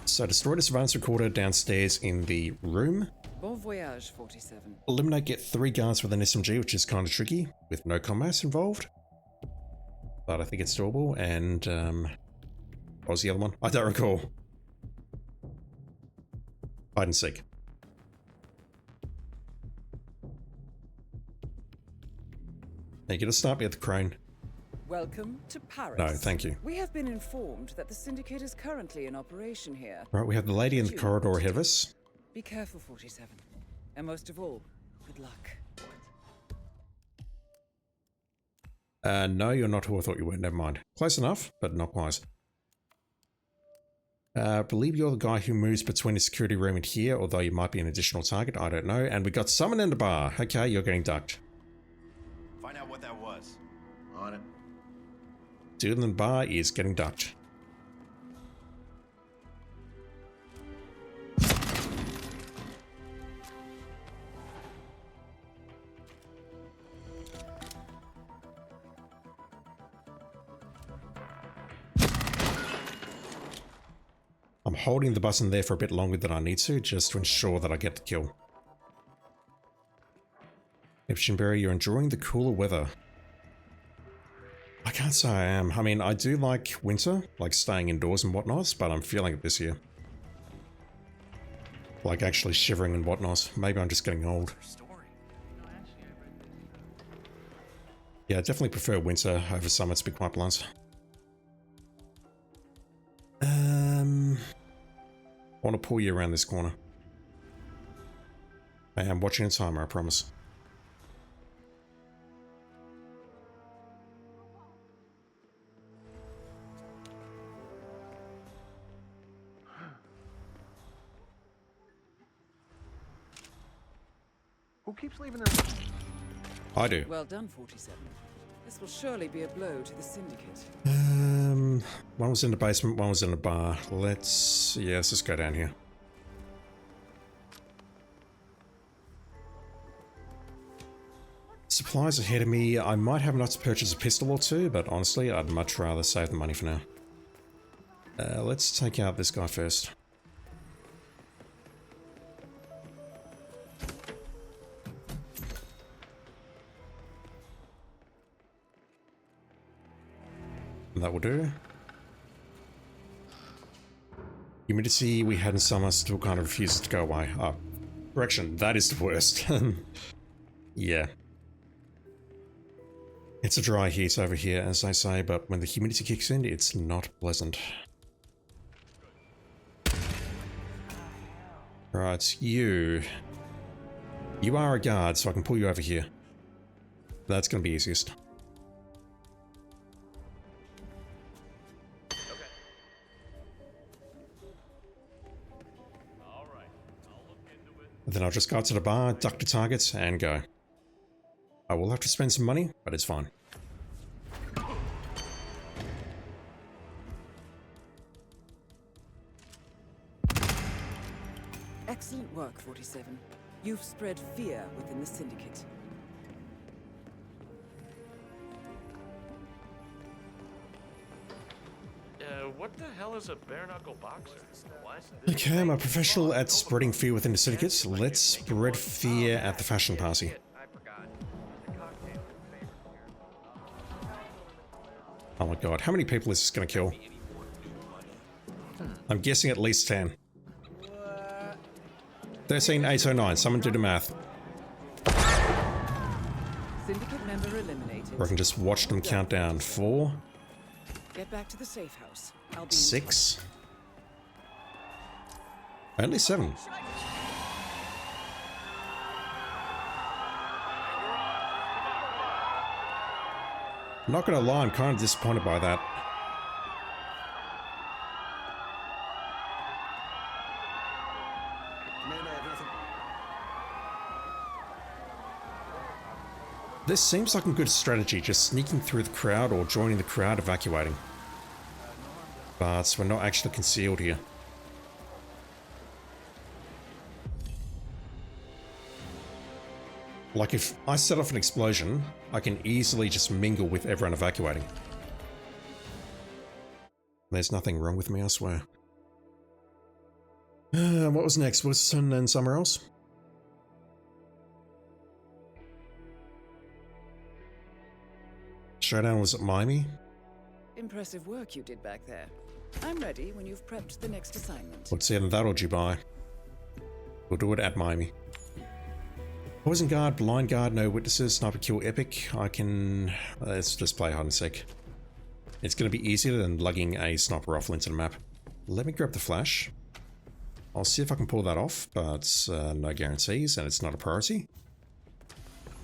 So destroy the surveillance recorder downstairs in the room. Bon voyage, 47. Eliminate, get 3 guards with an SMG, which is kind of tricky, with no combat involved. But I think it's doable, and what was the other one? I don't recall. Hide and seek. Now you gotta start me at the crane. Welcome to Paris. No, thank you. We have been informed that the Syndicate is currently in operation here. Right, we have the lady in the corridor ahead of us. Be careful, 47. And most of all, good luck. No, you're not who I thought you were. Never mind. Close enough, but not quite. Believe you're the guy who moves between the security room and here, although you might be an additional target. I don't know. And we got someone in the bar. Okay, you're getting ducked. Find out what that was. On it. Dude in the bar is getting ducked. I'm holding the button there for a bit longer than I need to, just to ensure that I get the kill. Ipshinberry, you're enjoying the cooler weather. I can't say I am. I mean, I do like winter, like staying indoors and whatnot, but I'm feeling it this year. Like actually shivering and whatnot. Maybe I'm just getting old. Yeah, I definitely prefer winter over summer, to be quite blunt. I want to pull you around this corner. I am watching a timer, I promise. Who keeps leaving their... I do. Well done, 47. This will surely be a blow to the Syndicate. One was in the basement, one was in the bar. Let's just go down here. Supplies ahead of me. I might have enough to purchase a pistol or two, but honestly, I'd much rather save the money for now. Let's take out this guy first. That will do. Humidity we had in summer still kind of refuses to go away. Oh, correction, that is the worst. Yeah. It's a dry heat over here, as they say, but when the humidity kicks in, it's not pleasant. Right, you. You are a guard, so I can pull you over here. That's going to be easiest. Then I'll just go out to the bar, duck the targets, and go. I will have to spend some money, but it's fine. Excellent work, 47. You've spread fear within the Syndicate. What the hell is a bare knuckle boxer? Why is Okay, I'm a professional at spreading fear within the syndicates. Let's spread fear at the fashion party. Oh my god, how many people is this gonna kill? I'm guessing at least 10. 13809, someone do the math. Syndicate member eliminated. Or I can just watch them count down. 4. Get back to the safe house. I'll be 6. Only 7. I'm not gonna lie, I'm kind of disappointed by that. This seems like a good strategy, just sneaking through the crowd or joining the crowd evacuating. But we're not actually concealed here. Like if I set off an explosion, I can easily just mingle with everyone evacuating. There's nothing wrong with me, I swear. What was next? Wilson and somewhere else? Showdown was at Miami. Impressive work you did back there. I'm ready when you've prepped the next assignment. What's either that or Dubai? We'll do it at Miami. Poison guard, blind guard, no witnesses, sniper kill epic. I can... let's just play hide and seek. It's going to be easier than lugging a sniper rifle into the map. Let me grab the flash. I'll see if I can pull that off, but no guarantees, and it's not a priority.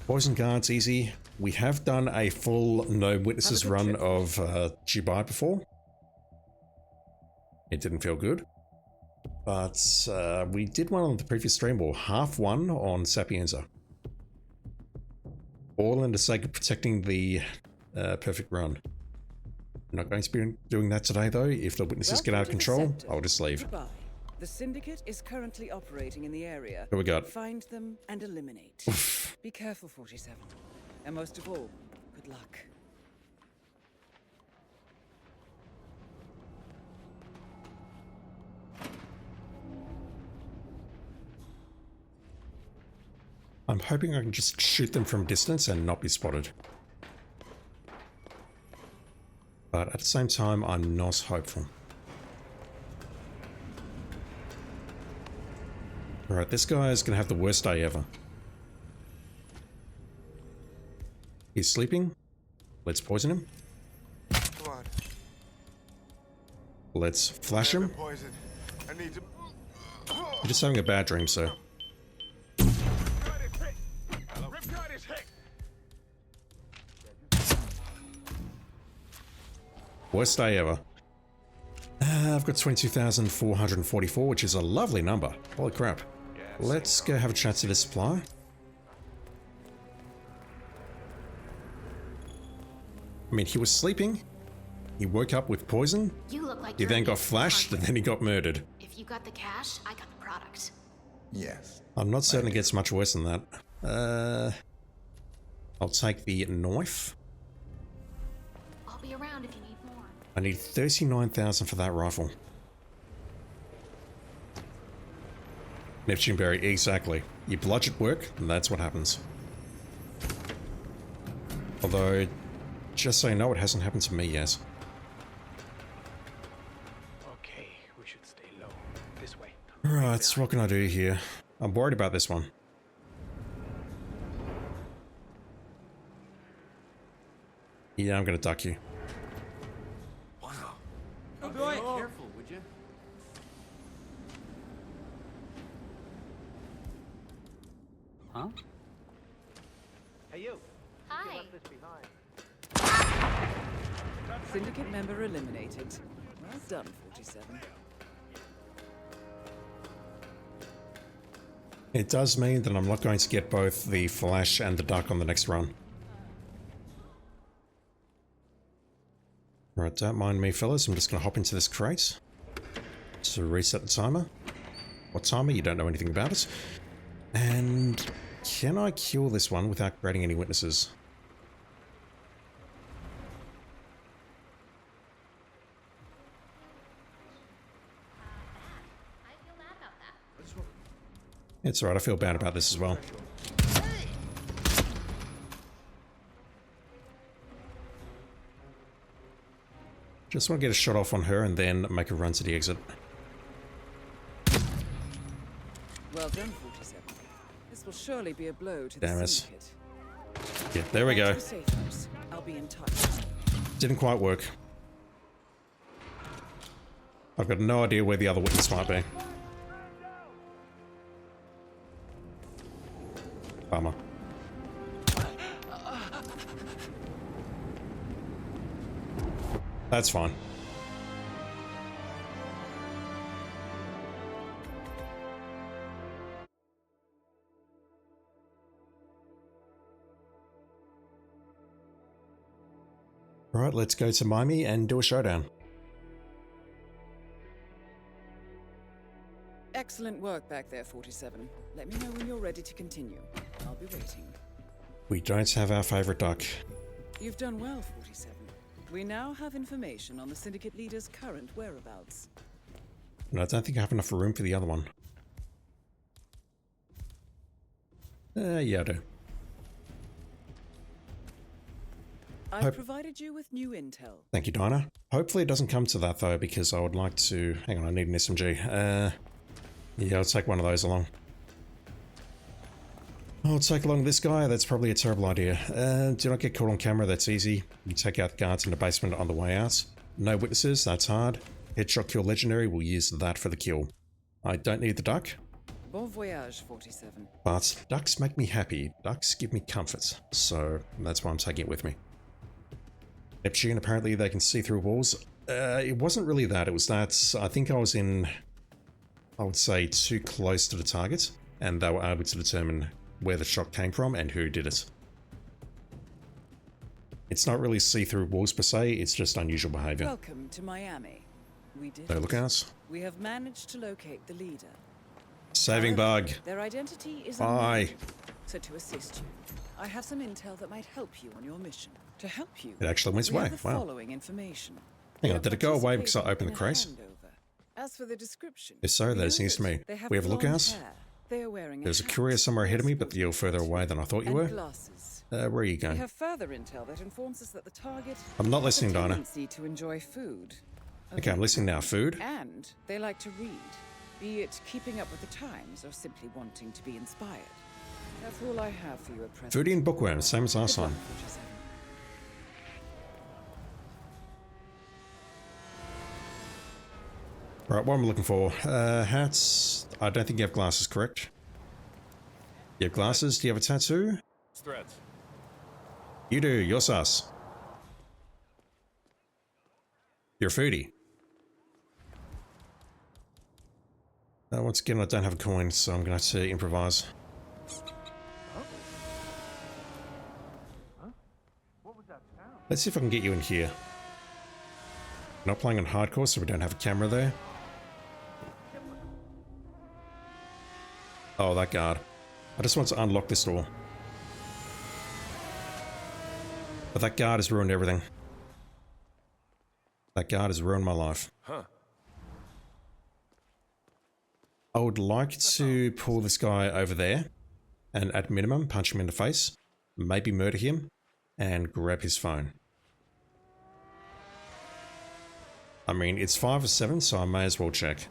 Poison guard's easy. We have done a full no witnesses run of Dubai before. It didn't feel good. But we did one on the previous stream, or half one on Sapienza. All in the sake of protecting the perfect run. I'm not going to be doing that today though. If the witnesses get out of control, I'll just leave. Goodbye. The Syndicate is currently operating in the area. Who we got? Find them and eliminate. Be careful, 47. And most of all, good luck. I'm hoping I can just shoot them from distance and not be spotted. But at the same time, I'm not hopeful. Alright, this guy is going to have the worst day ever. He's sleeping. Let's poison him. Come on. Let's flash him. Poison. I need to... You're just having a bad dream, sir. Worst day ever. I've got 22,444, which is a lovely number. Holy crap. Let's go have a chat to the supplier. I mean, he was sleeping. He woke up with poison. You look like He then got flashed, and then he got murdered. If you got the cash, I got the product. Yes. I'm not certain it gets much worse than that. I'll take the knife. I'll be around if you need more. I need 39,000 for that rifle. Neptune berry, exactly. You bludge at work, and that's what happens. Although, just so you know, it hasn't happened to me yet. Okay, we should stay low. This way. Right, so what can I do here? I'm worried about this one. Yeah, I'm gonna duck you. Wow. Oh boy, careful, would you? Huh? Hey, you. Hi. You left this behind. Syndicate member eliminated. Well done, 47. It does mean that I'm not going to get both the flash and the duck on the next run. Right, don't mind me, fellas. I'm just going to hop into this crate. So reset the timer. What timer? You don't know anything about it. And can I kill this one without creating any witnesses? It's alright, I feel bad about this as well. Just want to get a shot off on her and then make a run to the exit. Well done, 47. This will surely be a blow to the Damn it. Syndicate. Yeah, there we go. To a safe house. I'll be in touch. Didn't quite work. I've got no idea where the other witness might be. Pharma. That's fine. Right, let's go to Miami and do a showdown. Excellent work back there, 47. Let me know when you're ready to continue. I'll be waiting. We don't have our favorite duck. You've done well, 47. We now have information on the Syndicate leader's current whereabouts. And I don't think I have enough room for the other one. Yeah, I do. I've provided you with new intel. Thank you, Dinah. Hopefully it doesn't come to that, though, because I would like to... Hang on, I need an SMG. Yeah, I'll take one of those along. I'll take along this guy. That's probably a terrible idea. Do not get caught on camera. That's easy. You take out the guards in the basement on the way out. No witnesses. That's hard. Headshot kill legendary. We'll use that for the kill. I don't need the duck. Bon voyage, 47. But ducks make me happy. Ducks give me comfort. So that's why I'm taking it with me. Neptune, apparently they can see through walls. It wasn't really that. It was that I think I was in, I would say, too close to the target. And they were able to determine where the shot came from and who did it. It's not really see-through walls per se, it's just unusual behavior. Welcome to Miami. We did No lookouts. We have managed to locate the leader. Saving bug. Their identity is Bye. unknown. So to assist you, I have some intel that might help you on your mission. To help you, It actually went we away. have the Wow. following information. Hang on, did it go away because I opened the crate? As for the description, If so, that is news to me. We have lookouts. They are wearing There's a hat courier somewhere ahead of me, but you're further away than I thought you and were. glasses. Where are you We going? have further intel that informs us that the target I'm not has listening, a Dinah. tendency to enjoy food. Okay, I'm listening now. Food? And they like to read, be it keeping up with the times or simply wanting to be inspired. That's all I have for you at present. Foodie and bookworm, same as last time. Right, what am I looking for? Hats. I don't think you have glasses, correct? You have glasses? Do you have a tattoo? Threats. You do. You're sus. You're a foodie. Once again, I don't have a coin, so I'm going to have to improvise. Let's see if I can get you in here. Not playing on hardcore, so we don't have a camera there. Oh, that guard. I just want to unlock this door. But that guard has ruined everything. That guard has ruined my life. Huh. I would like to pull this guy over there and at minimum punch him in the face, maybe murder him, and grab his phone. I mean, it's 5 or 7, so I may as well check.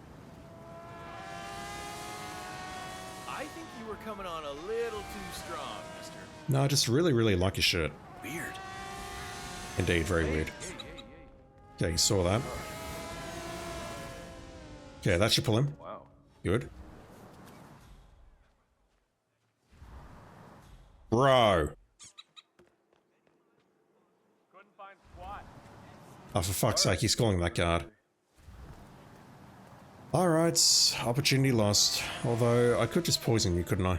I think you were coming on a little too strong, mister. No, I just really like your shirt. Weird. Indeed, very weird. Okay, you saw that. Okay, that should pull him. Wow. Good. Bro. Oh, for fuck's sake, he's calling that guard. Alright, opportunity lost. Although, I could just poison you, couldn't I?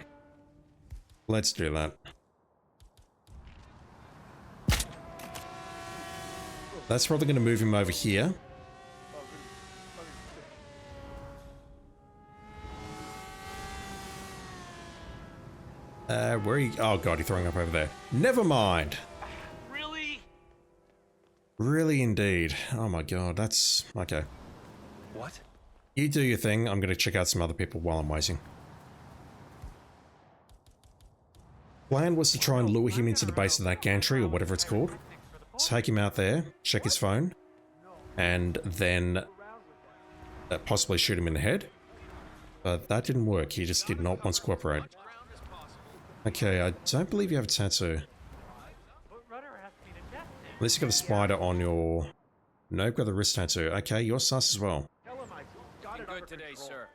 Let's do that. That's probably going to move him over here. Where are you? Oh god, he's throwing up over there. Never mind. Really indeed. Oh my god, that's... okay. What? You do your thing, I'm gonna check out some other people while I'm waiting. Plan was to try and lure him into the base of that gantry, or whatever it's called. Take him out there, check his phone, and then possibly shoot him in the head. But that didn't work, he just did not want to cooperate. Okay, I don't believe you have a tattoo. Unless you've got a spider on your... Nope, got the wrist tattoo. Okay, you're sus as well. Good today, sir.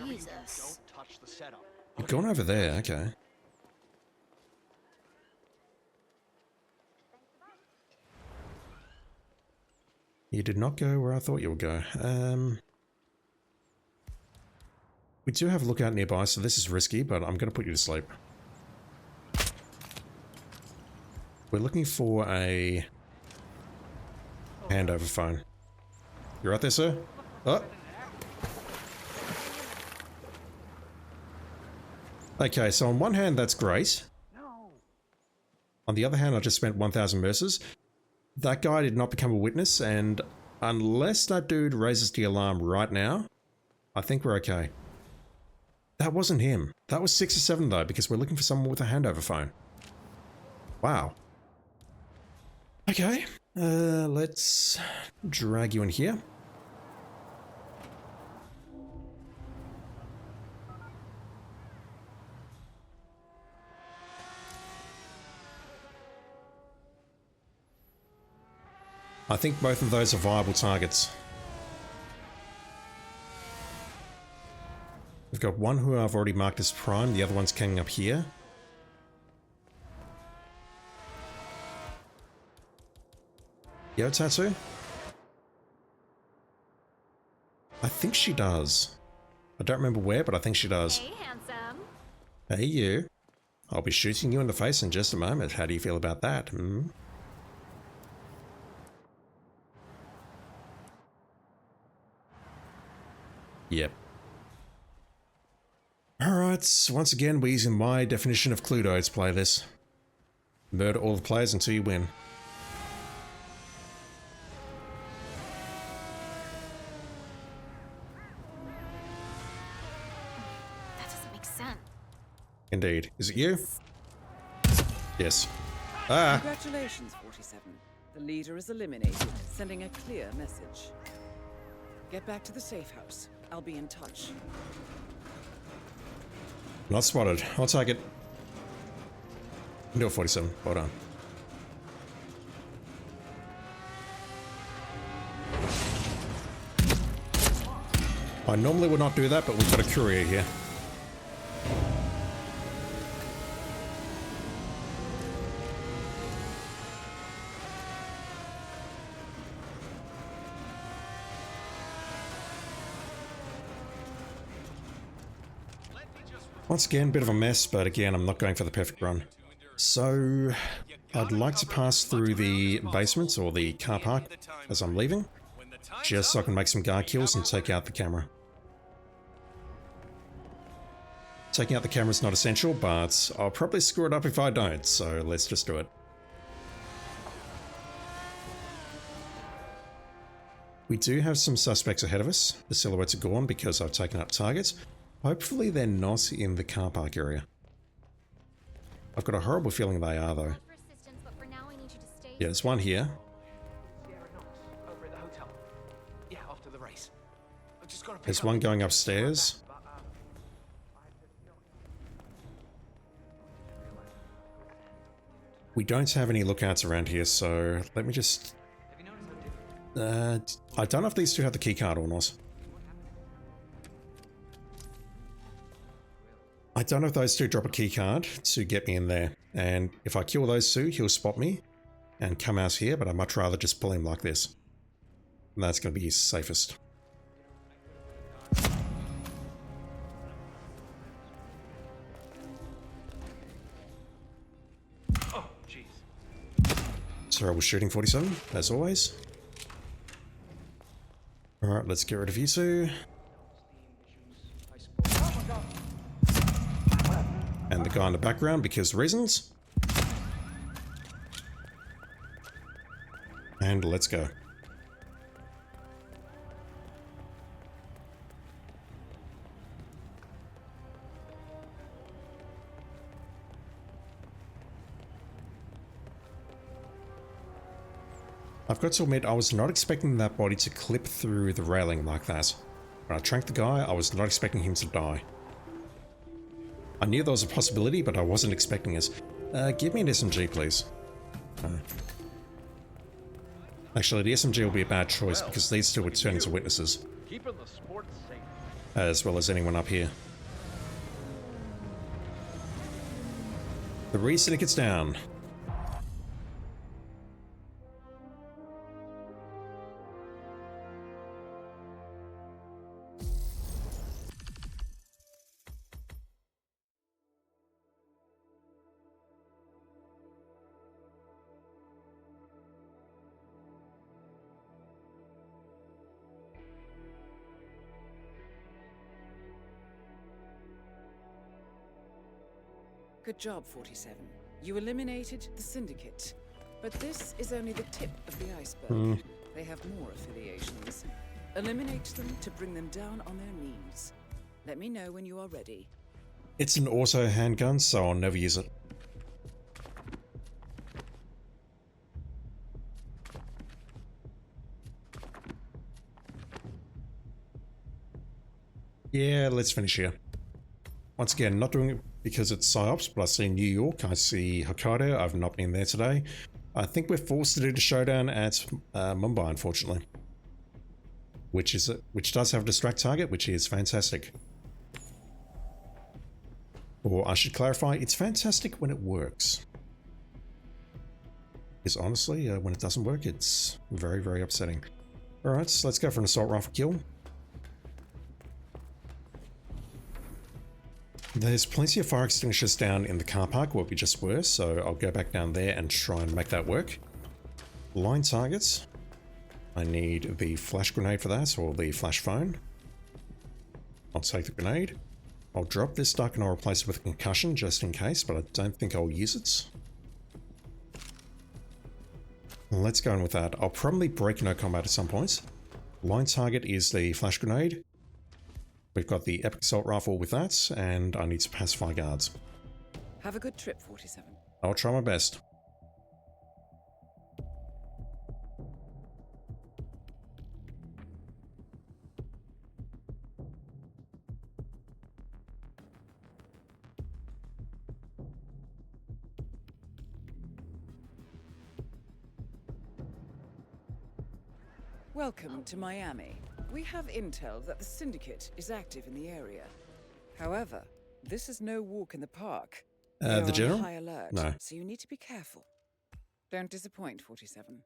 Jesus. You've gone over there, okay. You did not go where I thought you would go. We do have a lookout nearby, so this is risky, but I'm going to put you to sleep. We're looking for a handover phone. You right there, sir? Oh. Okay, so on one hand, that's great. On the other hand, I just spent 1,000 mercers. That guy did not become a witness, and unless that dude raises the alarm right now, I think we're okay. That wasn't him. That was 6 or 7 though, because we're looking for someone with a handover phone. Wow. Okay, let's drag you in here. I think both of those are viable targets. We've got one who I've already marked as prime, the other one's coming up here. You have a tattoo? I think she does. I don't remember where, but I think she does. Hey, handsome. Hey, you. I'll be shooting you in the face in just a moment. How do you feel about that? Yep. Alright, once again, we're using my definition of Cluedo to play this. Murder all the players until you win. That doesn't make sense. Indeed. Is it you? Yes. Ah! Congratulations, 47. The leader is eliminated, sending a clear message. Get back to the safe house. I'll be in touch. Not spotted. I'll take it. Do it, 47. Well done. I normally would not do that, but we've got a courier here. Once again, bit of a mess, but again, I'm not going for the perfect run. So, I'd like to pass through the basement or the car park as I'm leaving, just so I can make some guard kills and take out the camera. Taking out the camera is not essential, but I'll probably screw it up if I don't, so let's just do it. We do have some suspects ahead of us. The silhouettes are gone because I've taken up targets. Hopefully they're not in the car park area. I've got a horrible feeling they are, though. Yeah, there's one here. There's one going upstairs. We don't have any lookouts around here, so let me just... I don't know if these two have the keycard or not. I don't know if those two drop a keycard to get me in there, and if I kill those two, he'll spot me and come out here, but I'd much rather just pull him like this. And that's going to be safest. Oh, jeez. Terrible shooting, 47, as always. Alright, let's get rid of you two. And the guy in the background, because reasons. And let's go. I've got to admit, I was not expecting that body to clip through the railing like that. When I tranked the guy, I was not expecting him to die. I knew there was a possibility, but I wasn't expecting it. Give me an SMG, please. Actually, the SMG will be a bad choice because these two would turn into witnesses. Keeping the sports safe. As well as anyone up here. The Syndicate's down. Good job, 47. You eliminated the Syndicate. But this is only the tip of the iceberg. They have more affiliations. Eliminate them to bring them down on their knees. Let me know when you are ready. It's an auto handgun, so I'll never use it. Yeah, let's finish here. Once again, not doing it because it's Psy Ops, but I see New York, I see Hokkaido, I've not been there today. I think we're forced to do the showdown at Mumbai, unfortunately. Which does have a distract target, which is fantastic. Or I should clarify, it's fantastic when it works. Because honestly, when it doesn't work, it's very, very upsetting. Alright, so let's go for an assault rifle kill. There's plenty of fire extinguishers down in the car park where we just were, so I'll go back down there and try and make that work. Line targets. I need the flash grenade for that, or the flash phone. I'll take the grenade. I'll drop this duck and I'll replace it with a concussion just in case, but I don't think I'll use it. Let's go in with that. I'll probably break no combat at some point. Line target is the flash grenade. We've got the epic assault rifle with that, and I need to pacify guards. Have a good trip, 47. I'll try my best. Welcome to Miami. We have intel that the Syndicate is active in the area. However, this is no walk in the park. They The are general? on high alert, No. so you need to be careful. Don't disappoint, 47.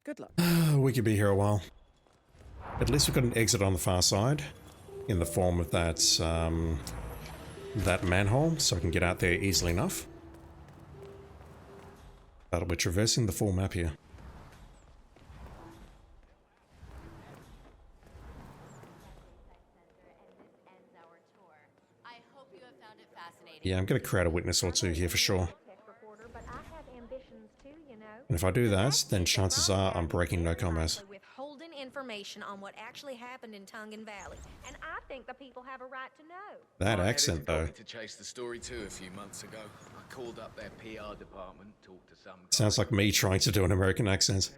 Good luck. We could be here a while. At least we've got an exit on the far side in the form of that that manhole, so I can get out there easily enough. But we're traversing the full map here. Yeah, I'm going to create a witness or two here for sure. And if I do that, then chances are I'm breaking no combos. Withholding information on what actually happened in Tungan Valley, and I think the people have a right to know. That accent, though. To chase the story too a few months ago. I called up their PR department, talked to some guy. Sounds like me trying to do an American accent.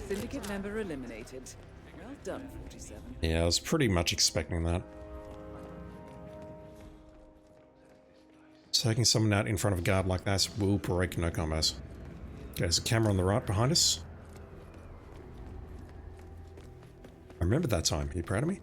Syndicate member eliminated. Well done, 47. Yeah, I was pretty much expecting that. Taking someone out in front of a guard like that will break no combos. Okay, there's a camera on the right behind us. I remember that time. Are you proud of me?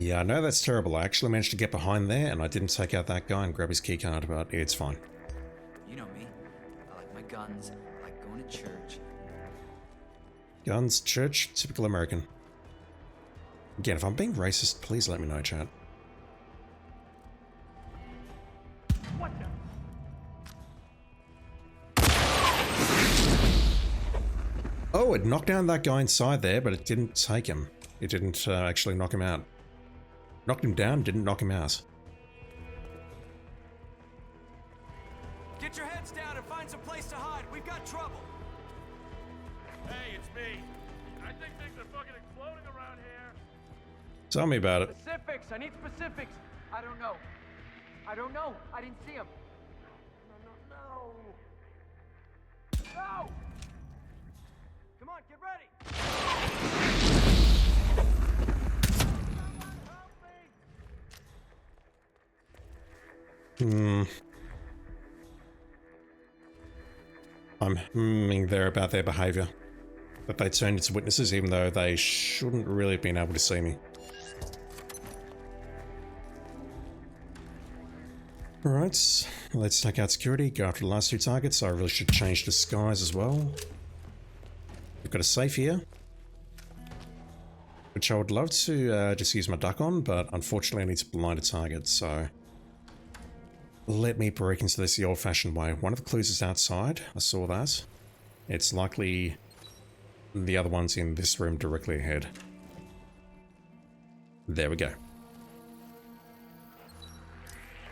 Yeah, I know that's terrible. I actually managed to get behind there and I didn't take out that guy and grab his keycard, but it's fine. You know me. I like my guns. I like going to church. Guns, church, typical American. Again, if I'm being racist, please let me know, chat. What the? Oh, it knocked down that guy inside there, but it didn't take him. It didn't actually knock him out. Knocked him down, didn't knock him out. Get your heads down and find some place to hide. We've got trouble. Hey, it's me. I think things are fucking exploding around here. Tell me about it. Specifics. I need specifics. I don't know. I don't know. I didn't see him. No. No! Come on, get ready. I'm hmming there about their behavior. That they turned into witnesses even though they shouldn't really have been able to see me. Alright, let's take out security, go after the last two targets. I really should change disguise as well. We've got a safe here, which I would love to just use my duck on, but unfortunately I need to blind a target, so let me break into this the old-fashioned way. One of the clues is outside, I saw that. It's likely the other one's in this room directly ahead. There we go.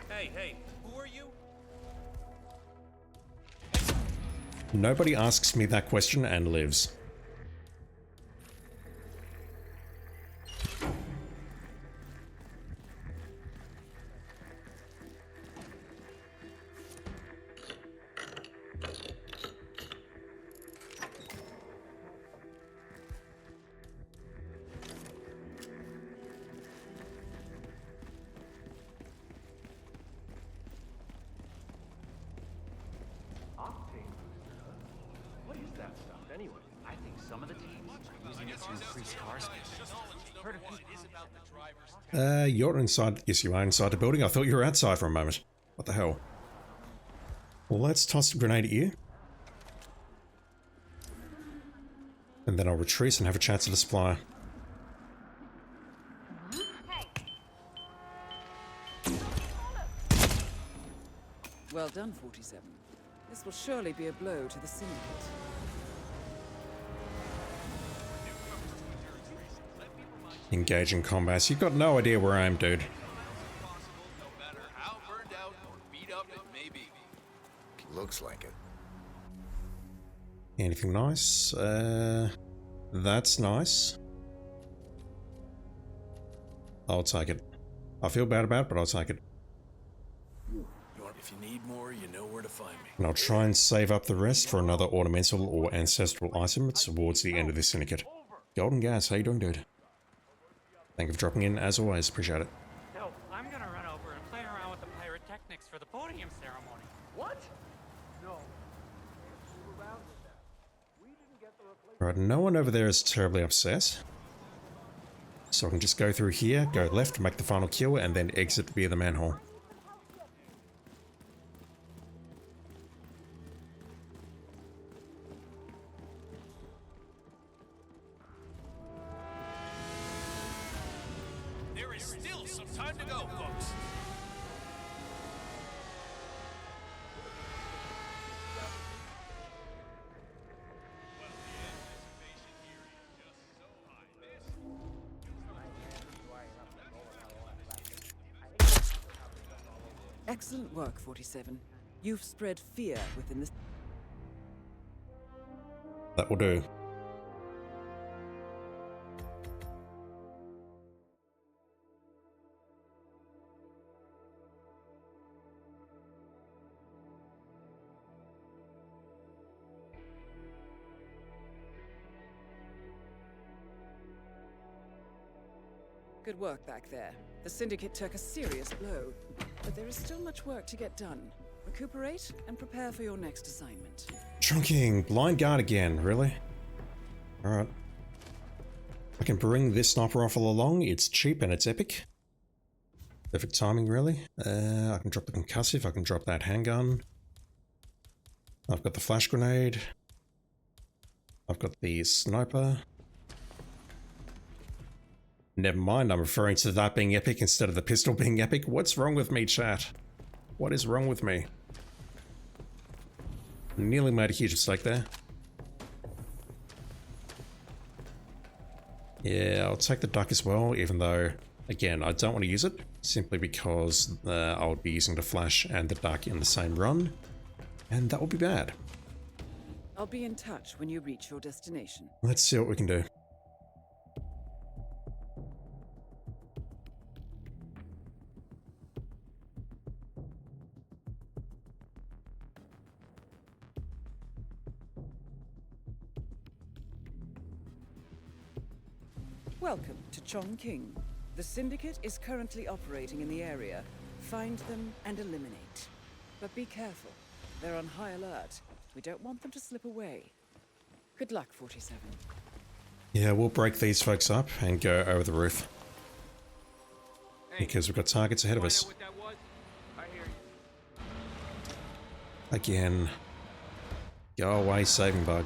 Hey, who are you? Nobody asks me that question and lives. What is that stuff anyway? I think some of the teams are using it to increase car speed. Heard of people. You're inside. Yes, you are inside the building. I thought you were outside for a moment. What the hell? Well, let's toss a grenade at you. And then I'll retreat and have a chance at the supplier. Well done, 47. This will surely be a blow to the Syndicate. Engage in combat. You've got no idea where I am, dude. Looks like it. Anything nice? That's nice. I'll take it. I feel bad about it, but I'll take it. You want If you need more, you know where to find me. And I'll try and save up the rest for another ornamental or ancestral item towards the end of this syndicate. Golden Gas, how you doing, dude? Thank you for dropping in, as always. Appreciate it. So, I'm gonna run over and play around with the pyrotechnics for the podium ceremony. What? No. Right, no one over there is terribly upset. So I can just go through here, go left, make the final kill, and then exit via the manhole. There is still some time to go, folks. Excellent work, 47. You've spread fear within the... That will do. Good work back there. The Syndicate took a serious blow, but there is still much work to get done. Recuperate and prepare for your next assignment. Trunking, blind guard again, really? Alright. I can bring this sniper rifle along, it's cheap and it's epic. Perfect timing, really. I can drop the concussive, I can drop that handgun. I've got the flash grenade. I've got the sniper. Never mind, I'm referring to that being epic instead of the pistol being epic. What's wrong with me, chat? What is wrong with me? Nearly made a huge mistake there. Yeah, I'll take the duck as well, even though, again, I don't want to use it, simply because I'll be using the flash and the duck in the same run, and that will be bad. I'll be in touch when you reach your destination. Let's see what we can do. Welcome to Chongqing. The Syndicate is currently operating in the area. Find them and eliminate. But be careful. They're on high alert. We don't want them to slip away. Good luck, 47. Yeah, we'll break these folks up and go over the roof. Because we've got targets ahead of us. Again. Go away, saving bug.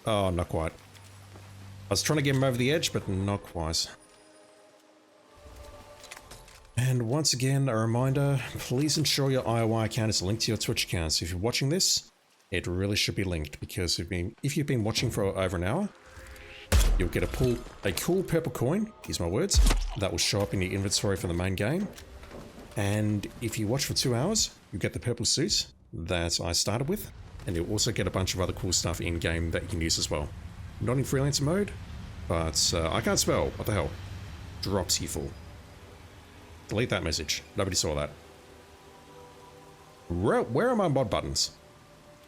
Oh, not quite. I was trying to get him over the edge, but not quite. And once again, a reminder, please ensure your IOI account is linked to your Twitch account. So if you're watching this, it really should be linked, because if you've been watching for over an hour, you'll get a cool purple coin, use my words, that will show up in your inventory for the main game. And if you watch for 2 hours, you get the purple suit that I started with. And you'll also get a bunch of other cool stuff in-game that you can use as well. Not in Freelancer Mode, but I can't spell. What the hell? Drops you full. Delete that message. Nobody saw that. Where are my mod buttons?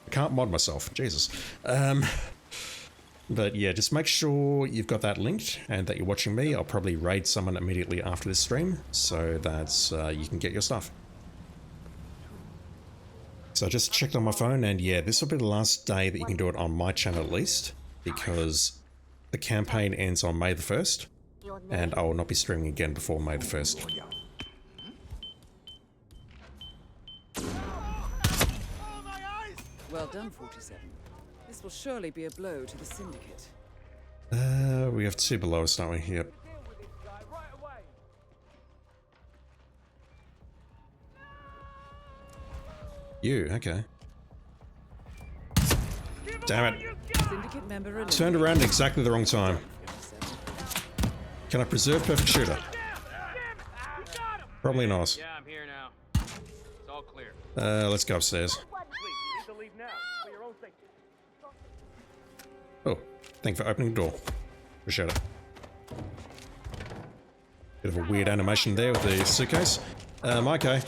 I can't mod myself. Jesus. But yeah, just make sure you've got that linked and that you're watching me. I'll probably raid someone immediately after this stream so that you can get your stuff. So I just checked on my phone, and yeah, this will be the last day that you can do it on my channel at least, because the campaign ends on May the 1st, and I will not be streaming again before May the 1st. Well done, 47. This will surely be a blow to the Syndicate. We have 2 below us, don't we? Yep. You, okay. Damn it. Syndicate member Turned around at exactly the wrong time. Can I preserve perfect shooter? Probably not. Yeah, I'm here now. It's all clear. Let's go upstairs. Oh, thank you for opening the door. Appreciate it. Bit of a weird animation there with the suitcase. Okay.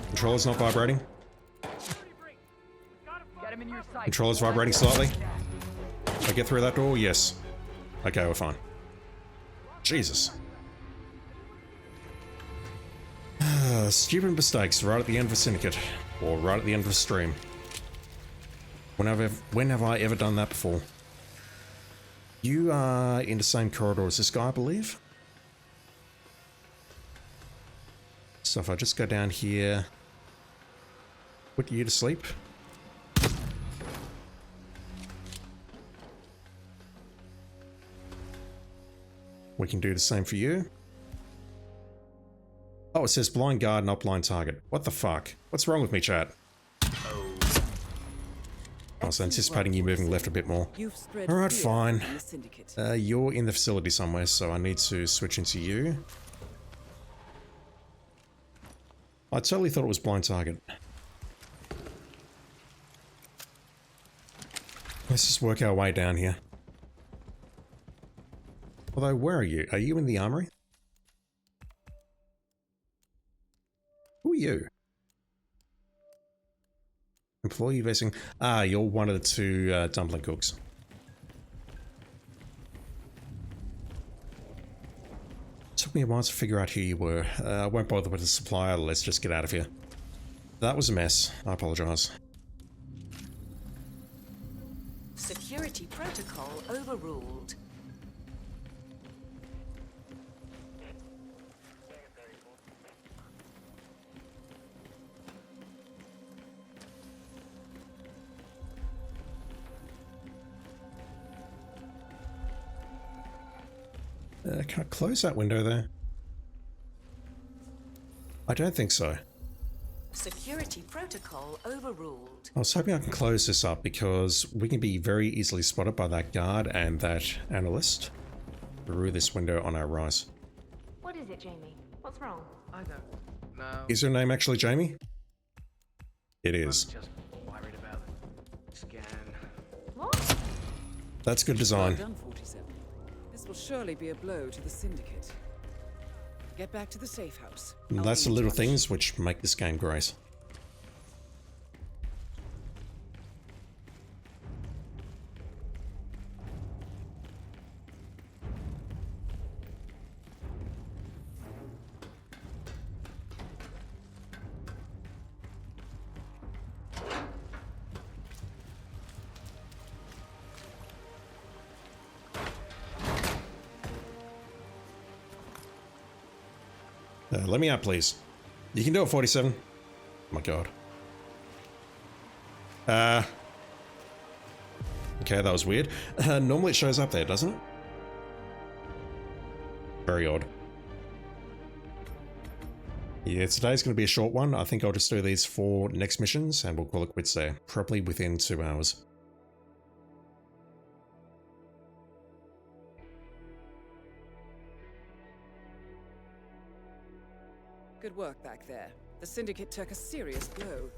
Controller's not vibrating. Controller's vibrating slightly. I get through that door? Yes. Okay, we're fine. Jesus. Stupid mistakes right at the end of a Syndicate. Or right at the end of a stream. When have I ever done that before? You are in the same corridor as this guy, I believe. So if I just go down here... Put you to sleep. We can do the same for you. Oh, it says blind guard, not blind target. What the fuck? What's wrong with me, chat? I was anticipating you moving left a bit more. Alright, fine. You're in the facility somewhere, so I need to switch into you. I totally thought it was blind target. Let's just work our way down here. Although, where are you? Are you in the armory? Who are you? Employee facing... Ah, you're one of the two dumpling cooks. Took me a while to figure out who you were. I won't bother with the supplier, let's just get out of here. That was a mess. I apologize. Security protocol overruled. Can I close that window there? I don't think so. Security protocol overruled. I was hoping I can close this up because we can be very easily spotted by that guard and that analyst through this window on our right. What is it, Jamie? What's wrong? I don't know. Is her name actually Jamie? It is. I'm just worried about the scan. What? That's good design. Well done, 47. This will surely be a blow to the Syndicate. Get back to the safe house. And that's the little things which make this game great. Let me out, please. You can do it, 47. Oh my god. Okay, that was weird. Normally it shows up there, doesn't it? Very odd. Yeah, today's going to be a short one. I think I'll just do these 4 next missions and we'll call it quits there. Probably within 2 hours. Good work back there. The Syndicate took a serious blow,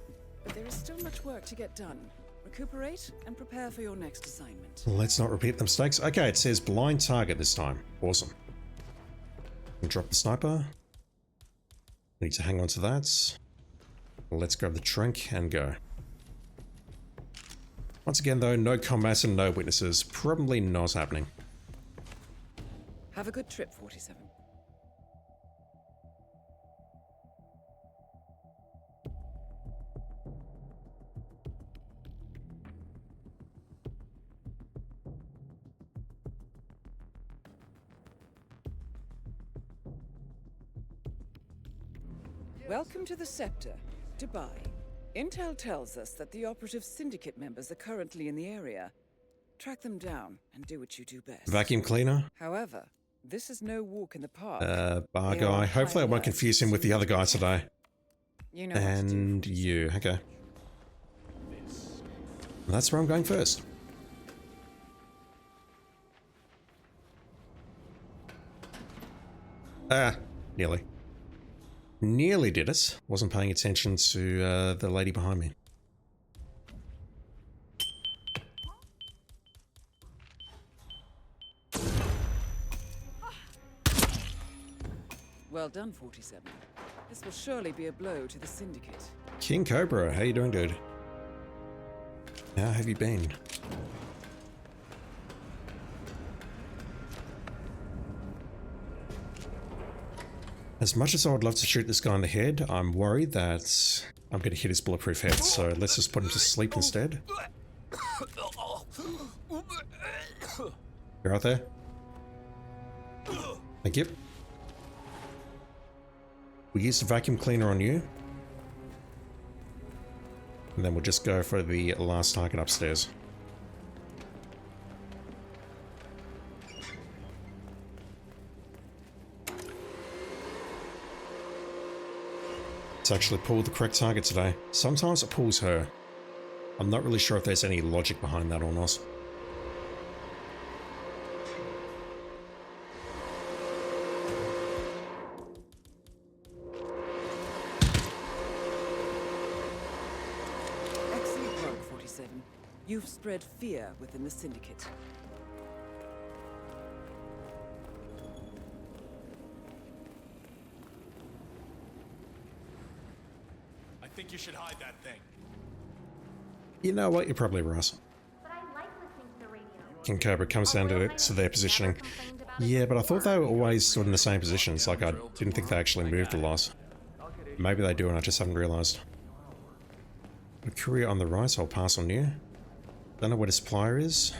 but there is still much work to get done. Recuperate and prepare for your next assignment. Let's not repeat the mistakes. Okay, it says blind target this time. Awesome. Drop the sniper. Need to hang on to that. Let's grab the trunk and go. Once again though, no combat and no witnesses. Probably not happening. Have a good trip, 47. Welcome to the Scepter, Dubai. Intel tells us that the operative Syndicate members are currently in the area. Track them down and do what you do best. Vacuum cleaner? However, this is no walk in the park. Bar guy. Hopefully I won't confuse him with the other guy today. You know and you. Okay. That's where I'm going first. Nearly. Nearly did it. Wasn't paying attention to the lady behind me. Well done, 47. This will surely be a blow to the Syndicate. King Cobra, how you doing, dude? How have you been? As much as I would love to shoot this guy in the head, I'm worried that I'm going to hit his bulletproof head, so let's just put him to sleep instead. You're out there? Thank you. We'll use the vacuum cleaner on you. And then we'll just go for the last target upstairs. It's actually pulled the correct target today. Sometimes it pulls her. I'm not really sure if there's any logic behind that or not. Excellent work, 47. You've spread fear within the Syndicate. I think you should hide that thing. You know what? You're probably right. But I like listening to the radio. King Cobra comes down to their positioning. Yeah, but I thought they were always stood in the same positions. Like, I didn't think they actually moved a lot. Maybe they do and I just haven't realised. A courier on the right, I'll pass on you. Don't know where the supplier is.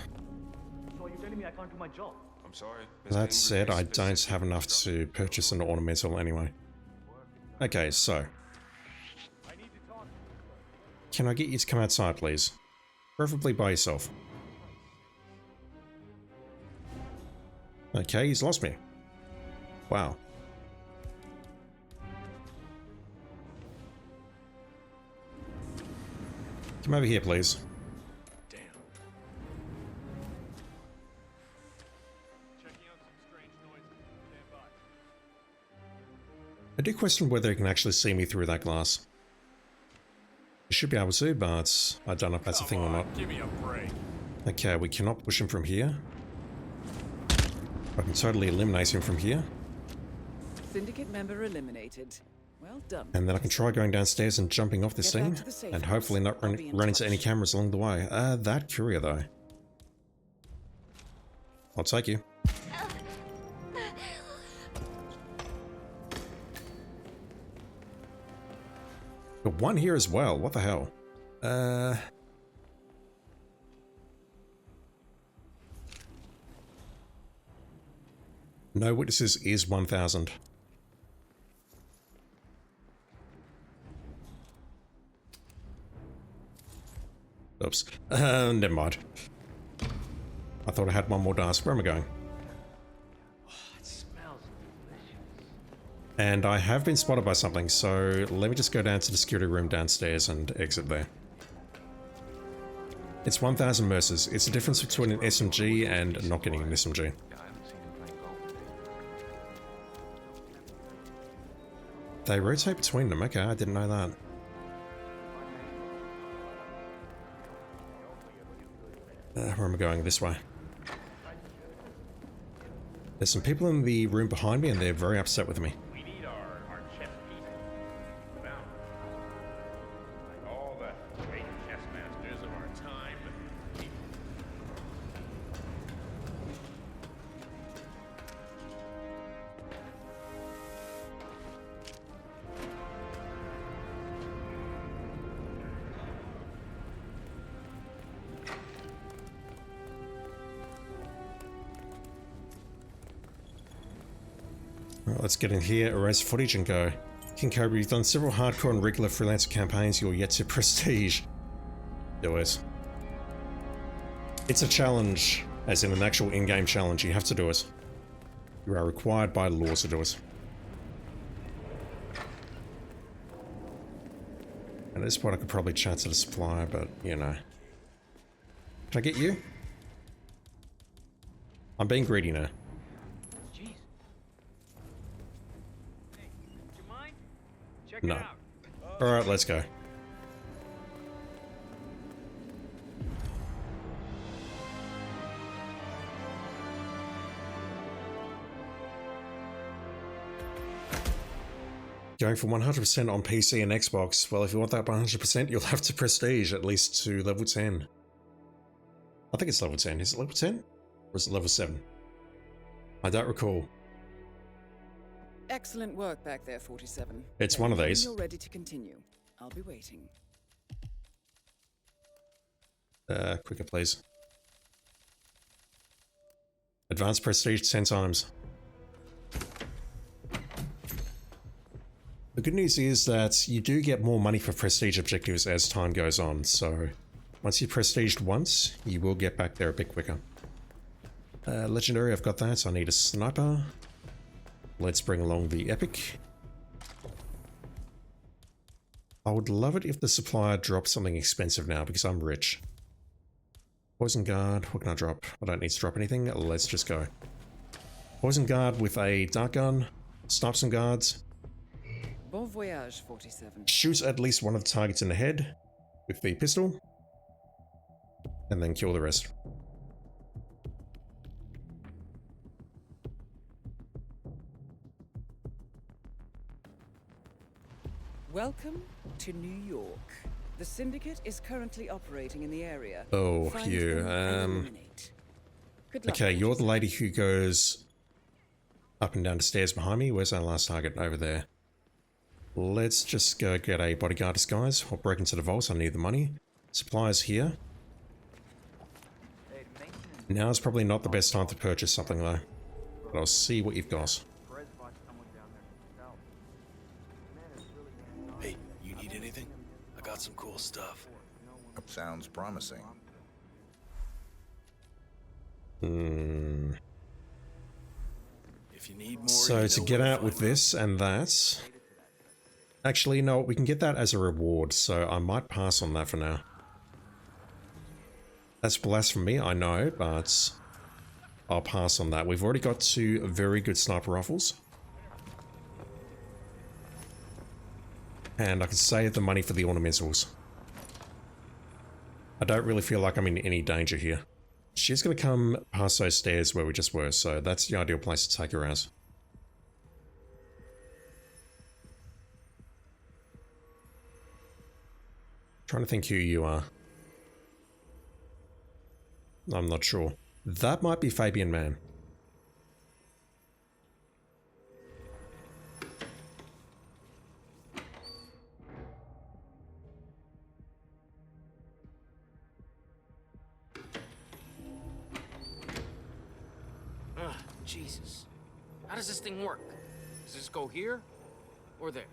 So are you telling me I can't do my job? I'm sorry. That said, I don't have enough to purchase an ornamental anyway. Okay, so. Can I get you to come outside, please? Preferably by yourself. Okay, he's lost me. Wow. Come over here, please. Damn. Checking out some strange noises. Stand by. I do question whether he can actually see me through that glass. He should be able to, but I don't know if that's a thing or not. Give me a break. Okay, we cannot push him from here. I can totally eliminate him from here. Syndicate member eliminated. Well done. And then I can try going downstairs and jumping off this Get back thing, to the safe and house. hopefully not I'll be in run into touch. any cameras along the way. That courier though. I'll take you. But one here as well, what the hell? No witnesses is 1,000. Oops. Never mind. I thought I had one more dice. Where am I going? It smells delicious. And I have been spotted by something, so let me just go down to the security room downstairs and exit there. It's 1,000 mercers. It's the difference between an SMG and not getting an SMG. They rotate between them. Okay, I didn't know that. Where am I going? This way. There's some people in the room behind me and they're very upset with me. We need our chess pieces. Now, like all the great chess masters of our time. Right, let's get in here, erase footage and go. King Cobra, you've done several hardcore and regular freelancer campaigns. You're yet to prestige. Do it. It's a challenge, as in an actual in-game challenge. You have to do it. You are required by law to do it. And at this point I could probably chat to the supplier, but you know. Can I get you? I'm being greedy now. Jeez. Hey, would you mind? Check No. it out. Alright, let's go. Going from 100% on PC and Xbox, well, if you want that 100%, you'll have to prestige at least to level 10. I think it's level 10. Is it level 10? Or is it level 7? I don't recall. Excellent work back there, 47. It's one of these. You're ready to continue. I'll be waiting. Quicker, please. Advanced prestige 10 times. The good news is that you do get more money for prestige objectives as time goes on, so once you've prestiged once, you will get back there a bit quicker. Legendary, I've got that. I need a sniper. Let's bring along the epic. I would love it if the supplier dropped something expensive now because I'm rich. Poison guard, what can I drop? I don't need to drop anything, let's just go. Poison guard with a dart gun, snipe some guards. Bon voyage, 47. Shoot at least one of the targets in the head with the pistol. And then kill the rest. Welcome to New York. The Syndicate is currently operating in the area. Oh, Find you. them and eliminate. Good luck, Okay, you're the lady who goes up and down the stairs behind me. Where's our last target? Over there. Let's just go get a bodyguard disguise. I'll break into the vault. I need the money. Supplies here. Now is probably not the best time to purchase something though. But I'll see what you've got. Hey, you need anything? I got some cool stuff. Sounds promising. Hmm. If you need more, So to get out with this and that... Actually, no, we can get that as a reward, so I might pass on that for now. That's blasphemy, I know, but I'll pass on that. We've already got 2 very good sniper rifles. And I can save the money for the ornamentals. I don't really feel like I'm in any danger here. She's going to come past those stairs where we just were, so that's the ideal place to take her out. Trying to think who you are. I'm not sure. That might be Fabian Man. Ugh, Jesus. How does this thing work? Does this go here or there?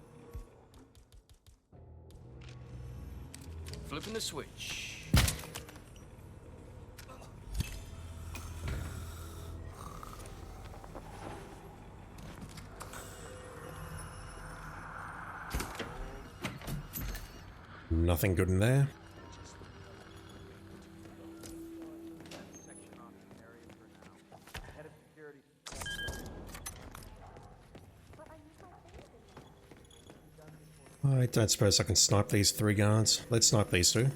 Flipping the switch. Nothing good in there. I don't suppose I can snipe these 3 guards. Let's snipe these 2.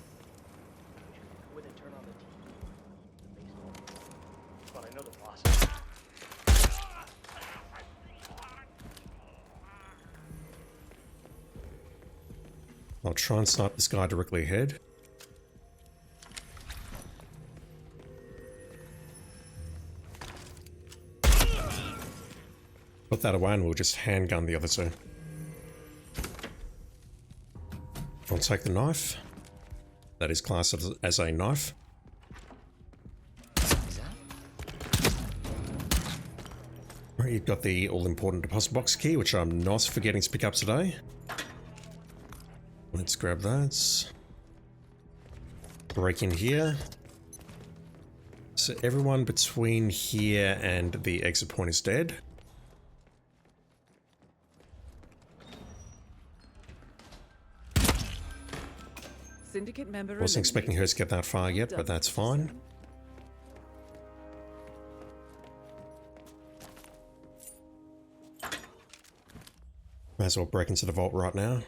I'll try and snipe this guy directly ahead. Put that away and we'll just handgun the other 2. I'll take the knife. That is classed as a knife. Right, you've got the all-important deposit box key, which I'm not forgetting to pick up today. Let's grab that. Break in here. So everyone between here and the exit point is dead. Syndicate member Wasn't expecting her to get that far yet, but that's fine. Might as well break into the vault right now.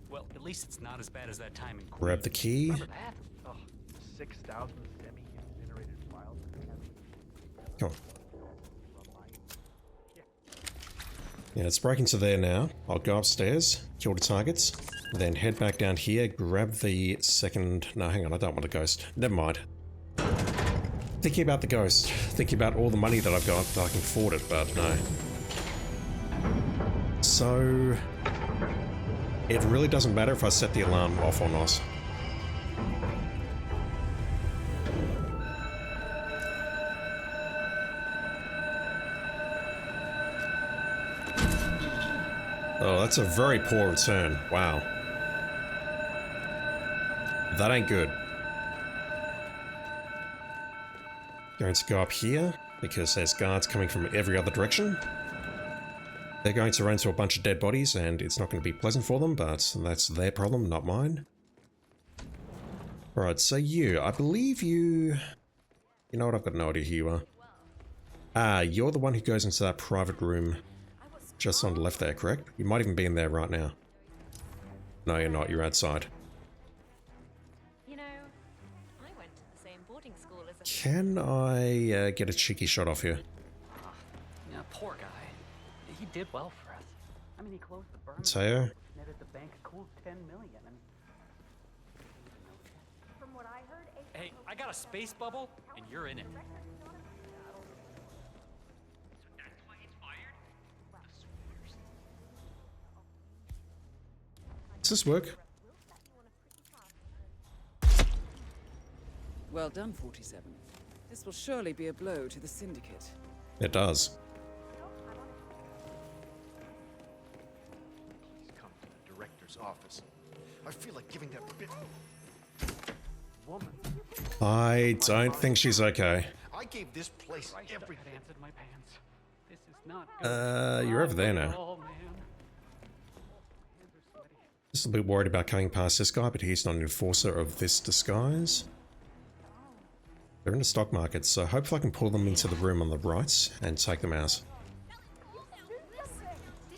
Well, at least least it's not as bad as that time in Grab the key. Remember that? Oh, 6,000 semi-generated files. Come on. Yeah, let's break into there now. I'll go upstairs, kill the targets, then head back down here, grab the second... No, hang on, I don't want a ghost. Never mind. Thinking about the ghost. Thinking about all the money that I've got that I can afford it, but no. So... It really doesn't matter if I set the alarm off or not. Oh, that's a very poor return. Wow. That ain't good. Going to go up here, because there's guards coming from every other direction. They're going to run into a bunch of dead bodies, and it's not going to be pleasant for them, but that's their problem, not mine. Alright, so you, I believe you... You know what, I've got no idea who you are. Ah, you're the one who goes into that private room just on the left there, correct? You might even be in there right now. No, you're not. You're outside. You know, I went to the same boarding school as a... Can I get a cheeky shot off here? Yeah, poor guy. He did well for us. I mean, he closed the burn. Mateo? Netted the bank a cool 10 million. And... From what I heard, Hey, I got a space bubble, and you're in it. Does this work? Well done, 47. This will surely be a blow to the Syndicate. It does. Please come to the director's office. I feel like giving that bit woman. I don't think she's okay. I gave this place everything. Answered my pants. This is not good. You're over there now. Oh, man. Just a bit worried about coming past this guy, but he's not an enforcer of this disguise. They're in the stock market, so hopefully I can pull them into the room on the right and take them out.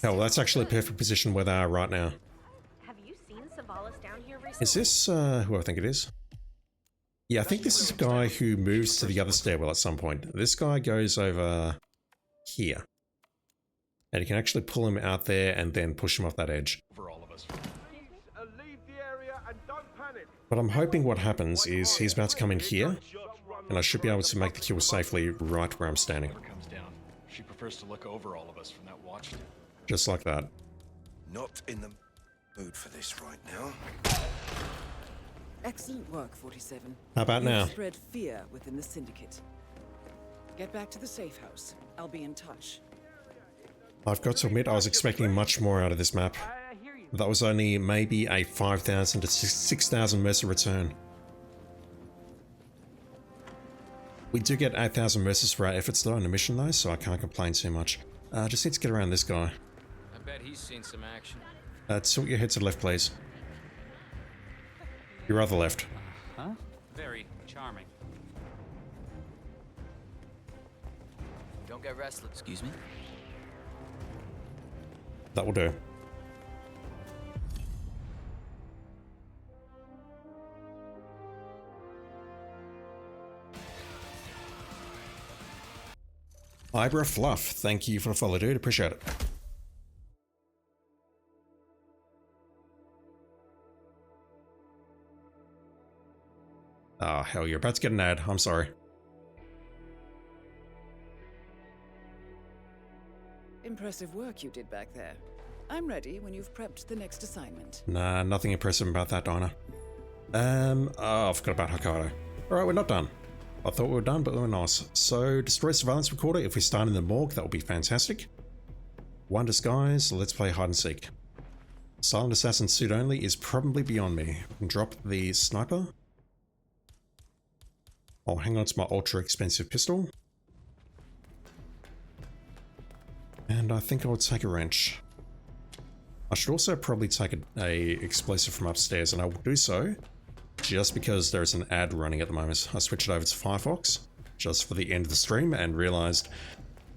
Hell, that's actually a perfect position where they are right now. Have you seen Savalas down here recently? Is this, who I think it is? Yeah, I think this is a guy who moves to the other stairwell at some point. This guy goes over here. And you can actually pull him out there and then push him off that edge. For all of us. But I'm hoping what happens is he's about to come in here, and I should be able to make the kill safely right where I'm standing. Comes down. She prefers to look over all of us from that watch. Just like that. Not in the mood for this right now. Excellent work, 47. How about now? You've spread fear within the Syndicate. Get back to the safe house. I'll be in touch. I've got to admit, I was expecting much more out of this map. That was only maybe a 5,000 to 6,000 Mercer return. We do get 8,000 Mercers for our efforts though in the mission though, so I can't complain too much. Just need to get around this guy. I bet he's seen some action. Tilt your head to the left, please. Your other left. Huh? Very charming. Don't get restless. Excuse me? That will do. Ibra Fluff, thank you for the follow, dude. Appreciate it. Oh, hell, you're about to get an ad. I'm sorry. Impressive work you did back there. I'm ready when you've prepped the next assignment. Nah, nothing impressive about that, Dinah. Oh, I forgot about Hokkaido. Alright, we're not done. I thought we were done, but we were not. So, destroy surveillance recorder. If we start in the morgue, that would be fantastic. One disguise, let's play hide and seek. Silent assassin suit only is probably beyond me. I can drop the sniper. I'll hang on to my ultra expensive pistol. And I think I'll take a wrench. I should also probably take a explosive from upstairs, and I will do so just because there's an ad running at the moment. I switched it over to Firefox just for the end of the stream and realized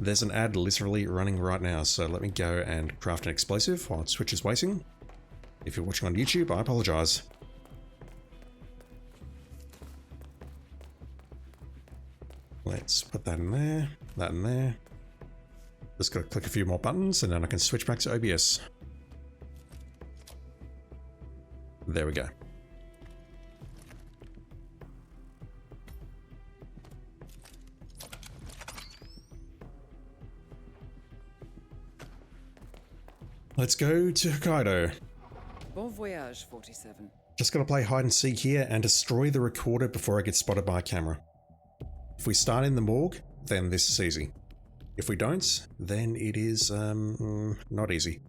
there's an ad literally running right now. So let me go and craft an explosive while Twitch is waiting. If you're watching on YouTube, I apologize. Let's put that in there, that in there. Just gotta click a few more buttons and then I can switch back to OBS. There we go. Let's go to Hokkaido. Bon voyage, 47. Just gotta play hide and seek here and destroy the recorder before I get spotted by a camera. If we start in the morgue, then this is easy. If we don't, then it is, not easy.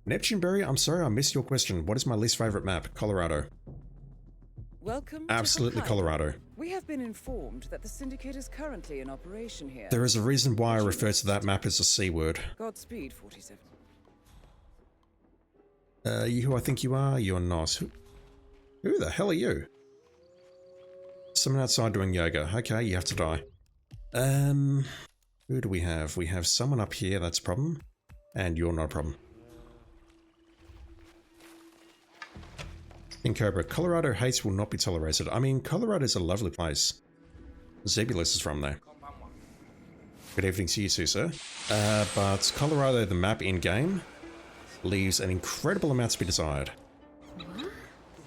Neptune Berry, I'm sorry I missed your question. What is my least favorite map? Colorado. Welcome Absolutely to Hokkaido. Colorado. We have been informed that the Syndicate is currently in operation here. There is a reason why I refer to that map as a C word. Godspeed, 47. You who I think you are? You're not. Who the hell are you? Someone outside doing yoga. Okay, you have to die. Who do we have? We have someone up here, that's a problem. And you're not a problem. In Cobra, Colorado hates will not be tolerated. I mean, Colorado's a lovely place. Zebulus is from there. Good evening to you too, sir. But Colorado, the map in-game, leaves an incredible amount to be desired.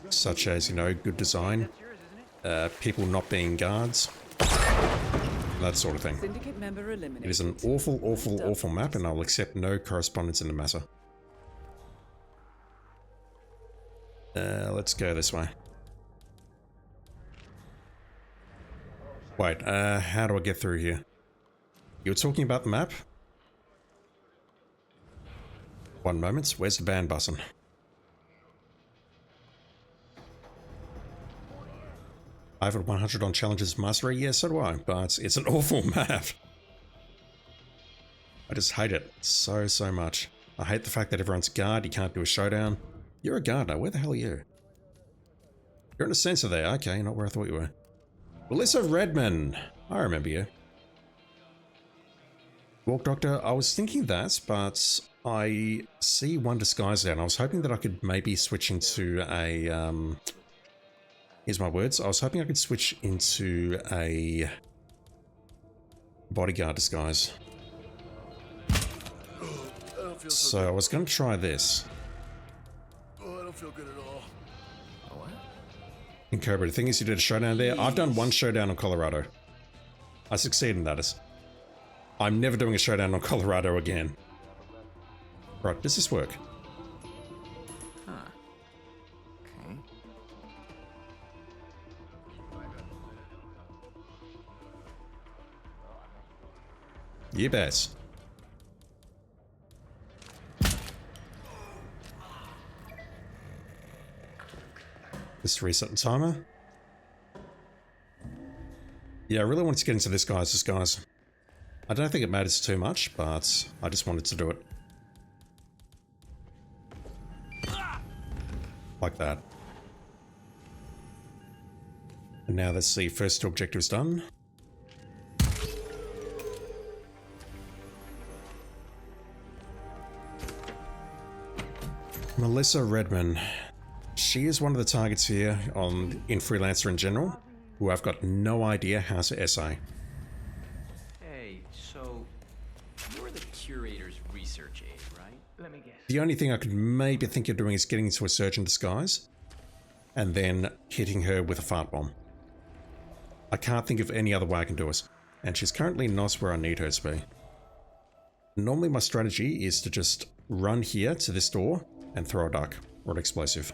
Such as, you know, good design, people not being guards, that sort of thing. Syndicate member eliminated. It is an awful, awful, awful map, and I'll accept no correspondence in the matter. Let's go this way. Wait, how do I get through here? You were talking about the map? One moment, where's the ban button? I have a 100 on Challenges Mastery, yeah, so do I, but it's an awful map. I just hate it so, so much. I hate the fact that everyone's a guard, you can't do a showdown. You're a guard now, where the hell are you? You're in a sensor there, okay, not where I thought you were. Melissa Redman, I remember you. Walk Doctor, I was thinking that, but I see one disguise there, and I was hoping that I could maybe switch into a, here's my words, I was hoping I could switch into a bodyguard disguise. So I was going to try this. Oh, I don't feel good at all. What? In Cobra, the thing is you did a showdown there. I've done one showdown on Colorado. I succeeded in that. I'm never doing a showdown on Colorado again. Right, does this work? Huh. Okay. You bet. Let's reset the timer. Yeah, I really wanted to get into this guy's disguise. I don't think it matters too much, but I just wanted to do it. Like that. And now that's the first two objectives done. Melissa Redman. She is one of the targets here in Freelancer in general, who I've got no idea how to SA. Hey, so you're the curator's research aide, right? Let me guess. The only thing I could maybe think of doing is getting into a surgeon disguise and then hitting her with a fart bomb. I can't think of any other way I can do it, and she's currently not where I need her to be. Normally my strategy is to just run here to this door and throw a duck or an explosive.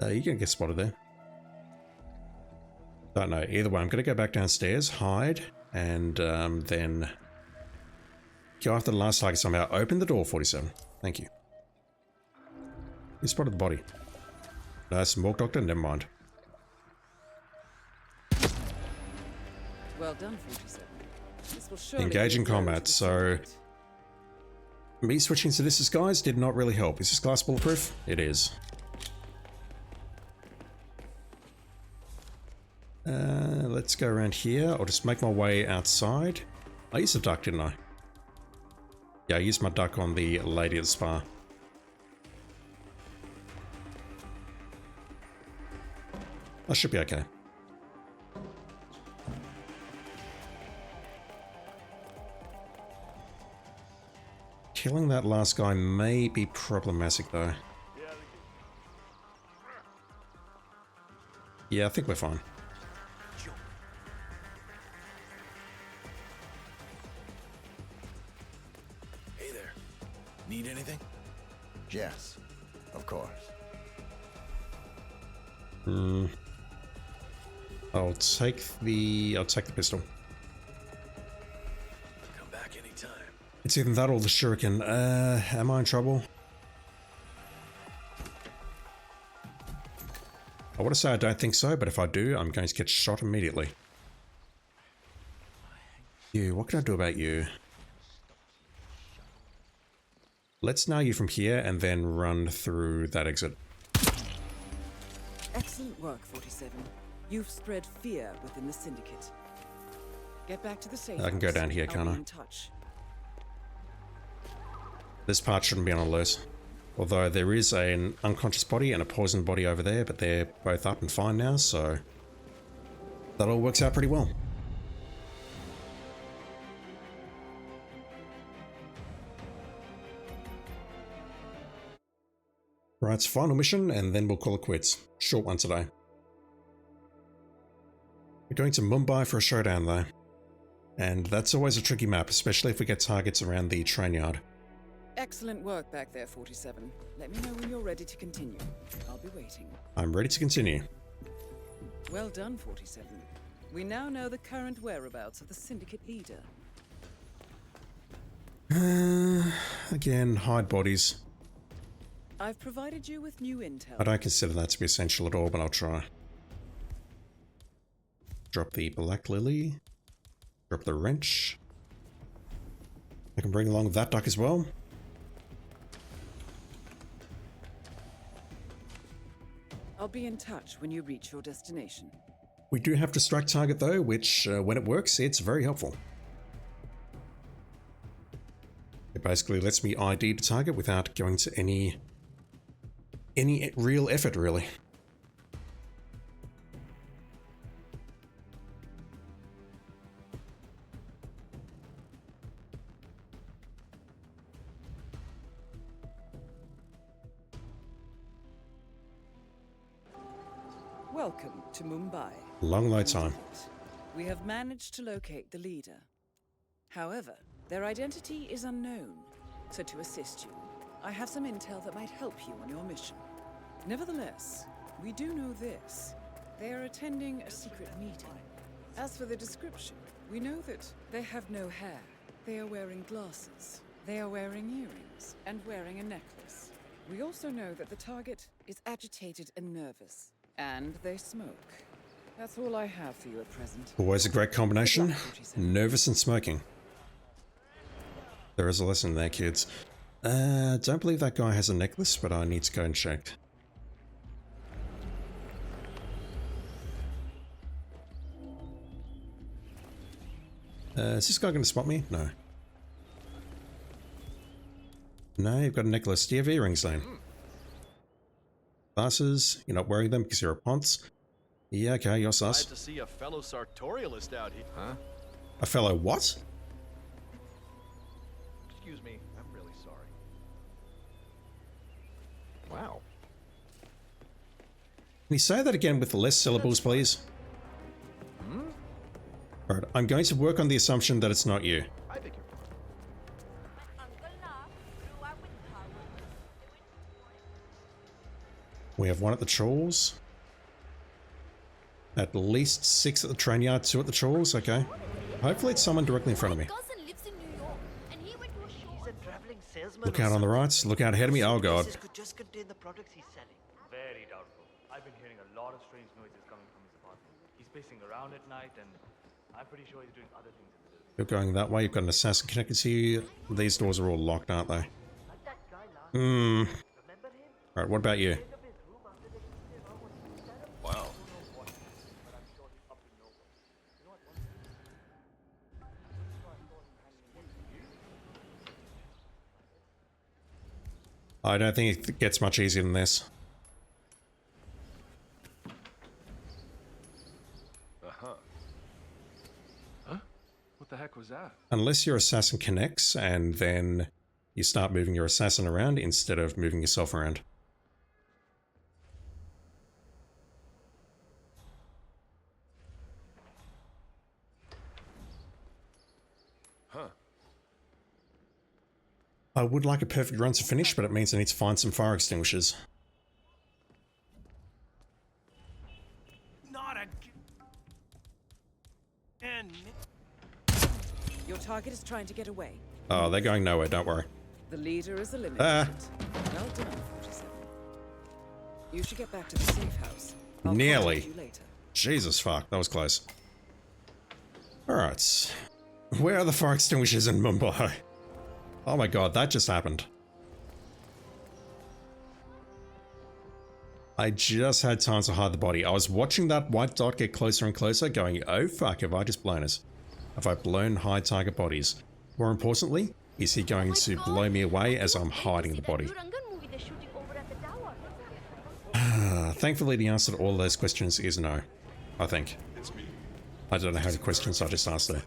You're gonna get spotted there. Don't know. Either way, I'm gonna go back downstairs, hide, and then go after the last target somehow. Open the door, 47. Thank you. You spotted the body. No, it's a morgue doctor? Never mind. Well done, 47. This will surely Engage in be a blow combat, to the so... Syndicate. Me switching to this disguise did not really help. Is this glass bulletproof? It is. Let's go around here. I'll just make my way outside. I used a duck, didn't I? Yeah, I used my duck on the lady at the spa. That should be okay. Killing that last guy may be problematic though. Yeah, I think we're fine. Hey there. Need anything? Yes, of course. I'll take the pistol. Come back anytime. It's either that or the shuriken. Am I in trouble? I want to say I don't think so, but if I do, I'm going to get shot immediately. You, what can I do about you? Let's nail you from here and then run through that exit. Excellent work, 47. You've spread fear within the Syndicate. Get back to the safe. I can go down here, can't I? I'll be in touch. This part shouldn't be on alert. Although there is an unconscious body and a poisoned body over there, but they're both up and fine now, so that all works out pretty well. Right, it's final mission, and then we'll call it quits. Short one today. We're going to Mumbai for a showdown though. And that's always a tricky map, especially if we get targets around the train yard. Excellent work back there, 47. Let me know when you're ready to continue. I'll be waiting. I'm ready to continue. Well done, 47. We now know the current whereabouts of the Syndicate leader. Again, hide bodies. I've provided you with new intel. I don't consider that to be essential at all, but I'll try. Drop the Black Lily. Drop the wrench. I can bring along that duck as well. I'll be in touch when you reach your destination. We do have distract target though, which when it works, it's very helpful. It basically lets me ID the target without going to any real effort, really. Welcome to Mumbai. Long load time. We have managed to locate the leader. However, their identity is unknown, so to assist you, I have some intel that might help you on your mission. Nevertheless, we do know this. They are attending a secret meeting. As for the description, we know that they have no hair. They are wearing glasses. They are wearing earrings and wearing a necklace. We also know that the target is agitated and nervous. And they smoke. That's all I have for you at present. Always a great combination. Nervous and smoking. There is a lesson there, kids. Don't believe that guy has a necklace, but I need to go and check. Is this guy going to spot me? No. No, you've got a necklace. Do you have earrings, then? Glasses. You're not wearing them because you're a ponce. Yeah, okay, you're sus. Glad to see a fellow sartorialist out here. Huh? A fellow what? Excuse me, I'm really sorry. Wow. Can you say that again with less syllables, please? Alright, I'm going to work on the assumption that it's not you. I beg your We have one at the trawls. At least 6 at the train yard, 2 at the trawls, okay. Hopefully it's someone directly in front of me. Look out on the right, look out ahead of me, oh god. Could just contain the products he's selling. Very doubtful. I've been hearing a lot of strange noises coming from his apartment. He's pacing around at night, and I'm pretty sure he's doing other things in the building. You're going that way, you've got an assassin connected to you. These doors are all locked, aren't they? Alright, what about you? Wow. I don't think it gets much easier than this. Uh-huh. Huh? What the heck was that? Unless your assassin connects and then you start moving your assassin around instead of moving yourself around. Huh. I would like a perfect run to finish, but it means I need to find some fire extinguishers. Not again. Your target is trying to get away. Oh, they're going nowhere, don't worry. The leader is eliminated. Ah. Well done, 47. You should get back to the safe house. I'll Nearly. contact you later. Jesus fuck, that was close. Alright. Where are the fire extinguishers in Mumbai? Oh my god, that just happened. I just had time to hide the body. I was watching that white dot get closer and closer, going, oh fuck, have I just blown us? Have I blown high target bodies? More importantly, is he going to blow me away as I'm hiding the body? Thankfully, the answer to all those questions is no. I think. I don't know how many questions I just asked there.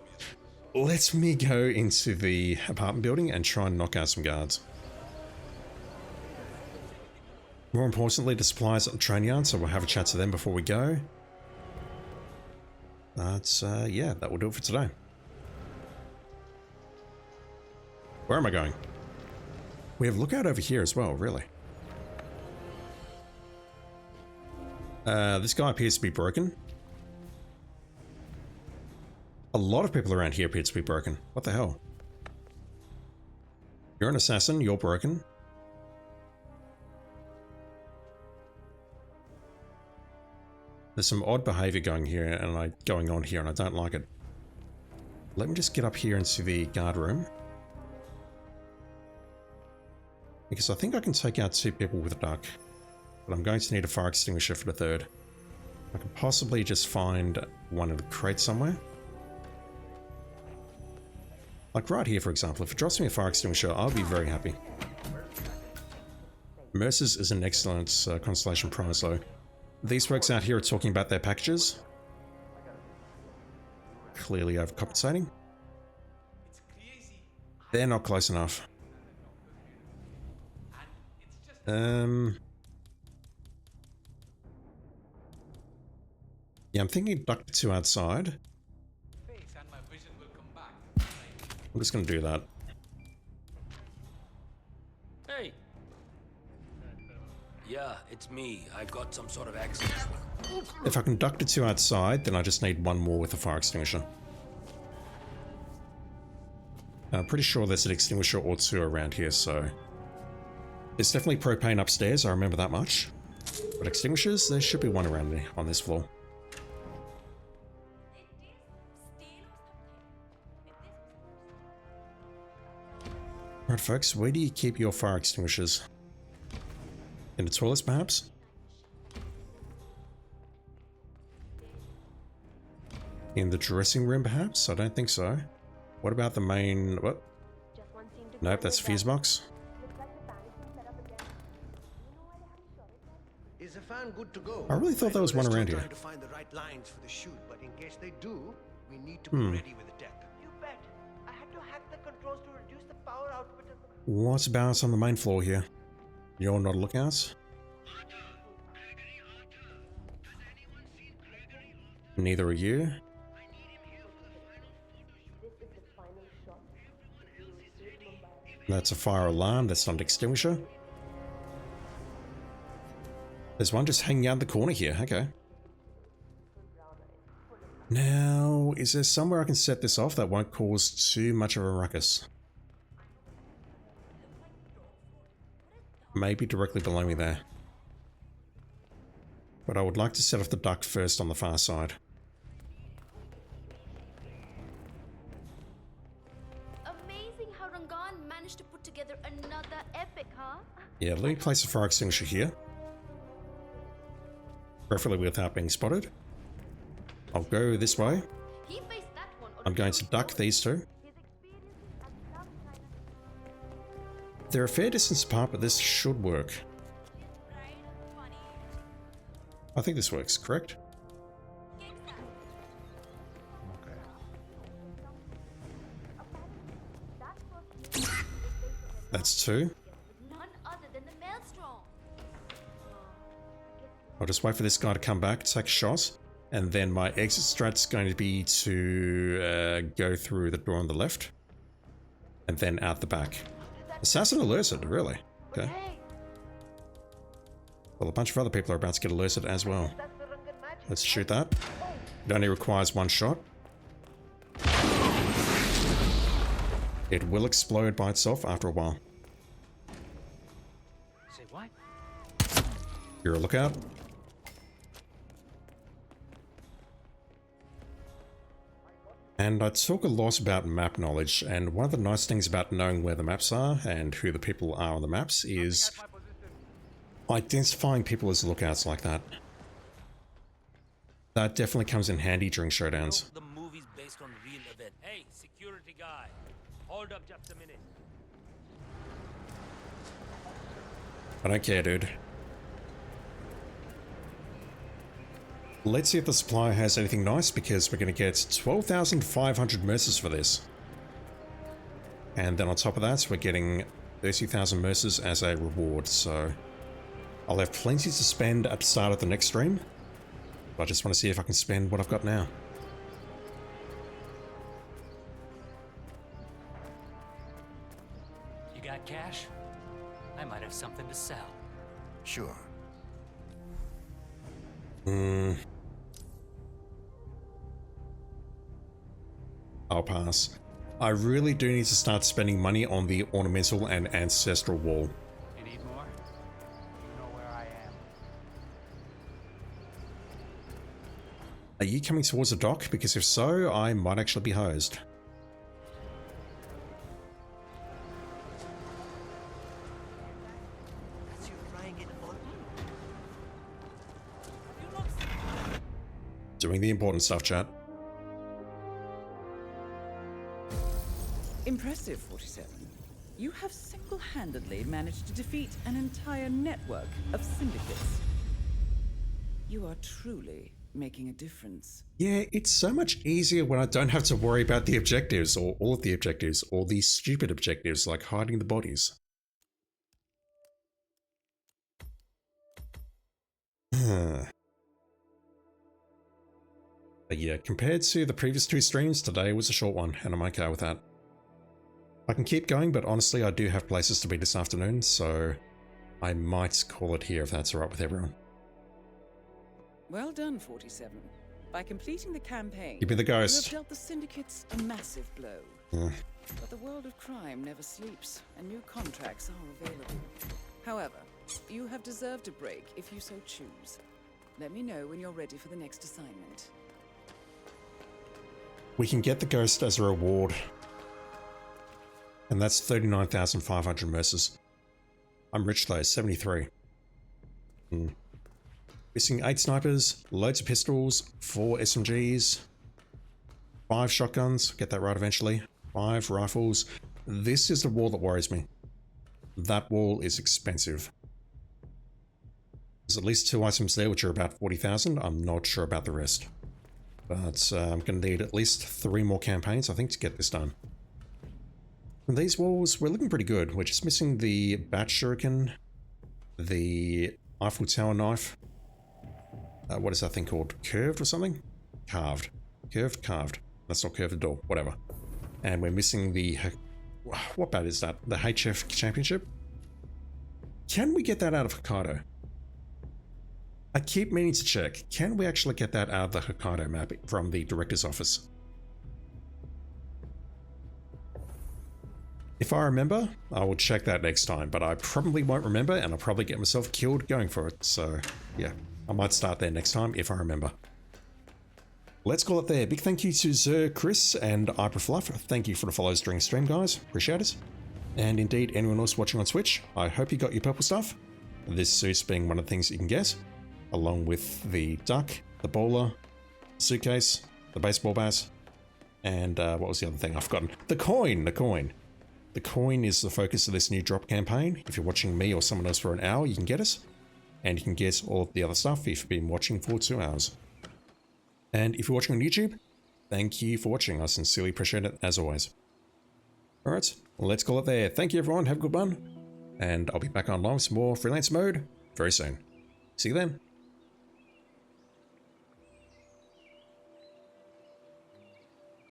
Let me go into the apartment building and try and knock out some guards. More importantly, the suppliers at the train yard, so we'll have a chat to them before we go. But, yeah, that will do it for today. Where am I going? We have lookout over here as well, really. This guy appears to be broken. A lot of people around here appear to be broken. What the hell? You're an assassin, you're broken. There's some odd behavior going on here and I don't like it. Let me just get up here into the guard room. Because I think I can take out 2 people with a duck. But I'm going to need a fire extinguisher for the 3rd. I can possibly just find one in the crate somewhere. Like right here, for example. If it drops me a fire extinguisher, I'll be very happy. Mercer's is an excellent constellation prize, though. These folks out here are talking about their packages. Clearly overcompensating. They're not close enough. Yeah, I'm thinking duck 2 outside. I'm just going to do that. Hey. Yeah, it's me. I got some sort of access. If I can duck the 2 outside, then I just need 1 more with a fire extinguisher. I'm pretty sure there's an extinguisher or 2 around here, so... There's definitely propane upstairs, I remember that much. But extinguishers, there should be 1 around on this floor. Right, folks, where do you keep your fire extinguishers? In the toilets, perhaps? In the dressing room, perhaps? I don't think so. What about the main... what? Nope, that's a fuse box. Is the fan good to go? I really thought there was one around here. Trying to find the right lines for the shoot, but in case they do, we need to be ready with the tech. You bet. I had to hack the controls to reduce the power output of the... What's about on the main floor here? You're not a lookout? Neither are you. That's a fire alarm, that's not an extinguisher. There's one just hanging out in the corner here, okay. Now, is there somewhere I can set this off that won't cause too much of a ruckus? Maybe directly below me there. But I would like to set off the duct first on the far side. Amazing how Rangan managed to put together another epic, huh? Yeah, let me place a fire extinguisher here. Preferably without being spotted. I'll go this way. I'm going to duck these 2. They're a fair distance apart, but this should work. I think this works, correct? That's 2. I'll just wait for this guy to come back, take a shot, and then my exit strat's going to be to go through the door on the left, and then out the back. Assassin alerted, really? Okay. Well, a bunch of other people are about to get alerted as well. Let's shoot that. It only requires 1 shot. It will explode by itself after a while. Say what? You're a lookout. And I talk a lot about map knowledge, and one of the nice things about knowing where the maps are and who the people are on the maps is identifying people as lookouts like that. That definitely comes in handy during showdowns. The movie's based on real event. Hey, security guy, hold up just a minute. I don't care, dude. Let's see if the supplier has anything nice, because we're going to get 12,500 mercers for this. And then on top of that, we're getting 30,000 mercers as a reward, so I'll have plenty to spend at the start of the next stream. But I just want to see if I can spend what I've got now. You got cash? I might have something to sell. Sure. I'll pass. I really do need to start spending money on the ornamental and ancestral wall. You need more? You know where I am. Are you coming towards the dock? Because if so, I might actually be hosed. Doing the important stuff, chat. Impressive, 47. You have single-handedly managed to defeat an entire network of syndicates. You are truly making a difference. Yeah, it's so much easier when I don't have to worry about the objectives, or all of the objectives, or these stupid objectives like hiding the bodies. But yeah, compared to the previous 2 streams, today was a short one, and I'm okay with that. I can keep going, but honestly I do have places to be this afternoon, so I might call it here if that's alright with everyone. Well done, 47. By completing the campaign, Give me the ghost. you have dealt the syndicates a massive blow. Yeah. But the world of crime never sleeps, and new contracts are available. However, you have deserved a break if you so choose. Let me know when you're ready for the next assignment. We can get the ghost as a reward. And that's 39,500 mercers. I'm rich though, 73. Missing 8 snipers, loads of pistols, 4 SMGs, 5 shotguns, get that right eventually, 5 rifles. This is the wall that worries me. That wall is expensive. There's at least 2 items there which are about 40,000. I'm not sure about the rest. But I'm going to need at least 3 more campaigns, I think, to get this done. And these walls, we're looking pretty good. We're just missing the bat shuriken, the Eiffel Tower knife. What is that thing called? Curved or something? Carved. Curved? Carved. That's not curved at all. Whatever. And we're missing the... What bat is that? The HF Championship? Can we get that out of Hokkaido? I keep meaning to check. Can we actually get that out of the Hokkaido map from the director's office? If I remember, I will check that next time, but I probably won't remember, and I'll probably get myself killed going for it, so yeah, I might start there next time if I remember. Let's call it there. Big thank you to Zer, Chris, and Iperfluff. Thank you for the follows during stream, guys. Appreciate it. And indeed, anyone else watching on Twitch, I hope you got your purple stuff. This suit being one of the things you can get, along with the duck, the bowler, suitcase, the baseball bat, and what was the other thing I've forgotten? The coin! The coin is the focus of this new drop campaign. If you're watching me or someone else for an hour, you can get it. And you can get all the other stuff if you've been watching for 2 hours. And if you're watching on YouTube, thank you for watching. I sincerely appreciate it, as always. Alright, let's call it there. Thank you everyone, have a good one. And I'll be back online with some more Freelancer Mode very soon. See you then.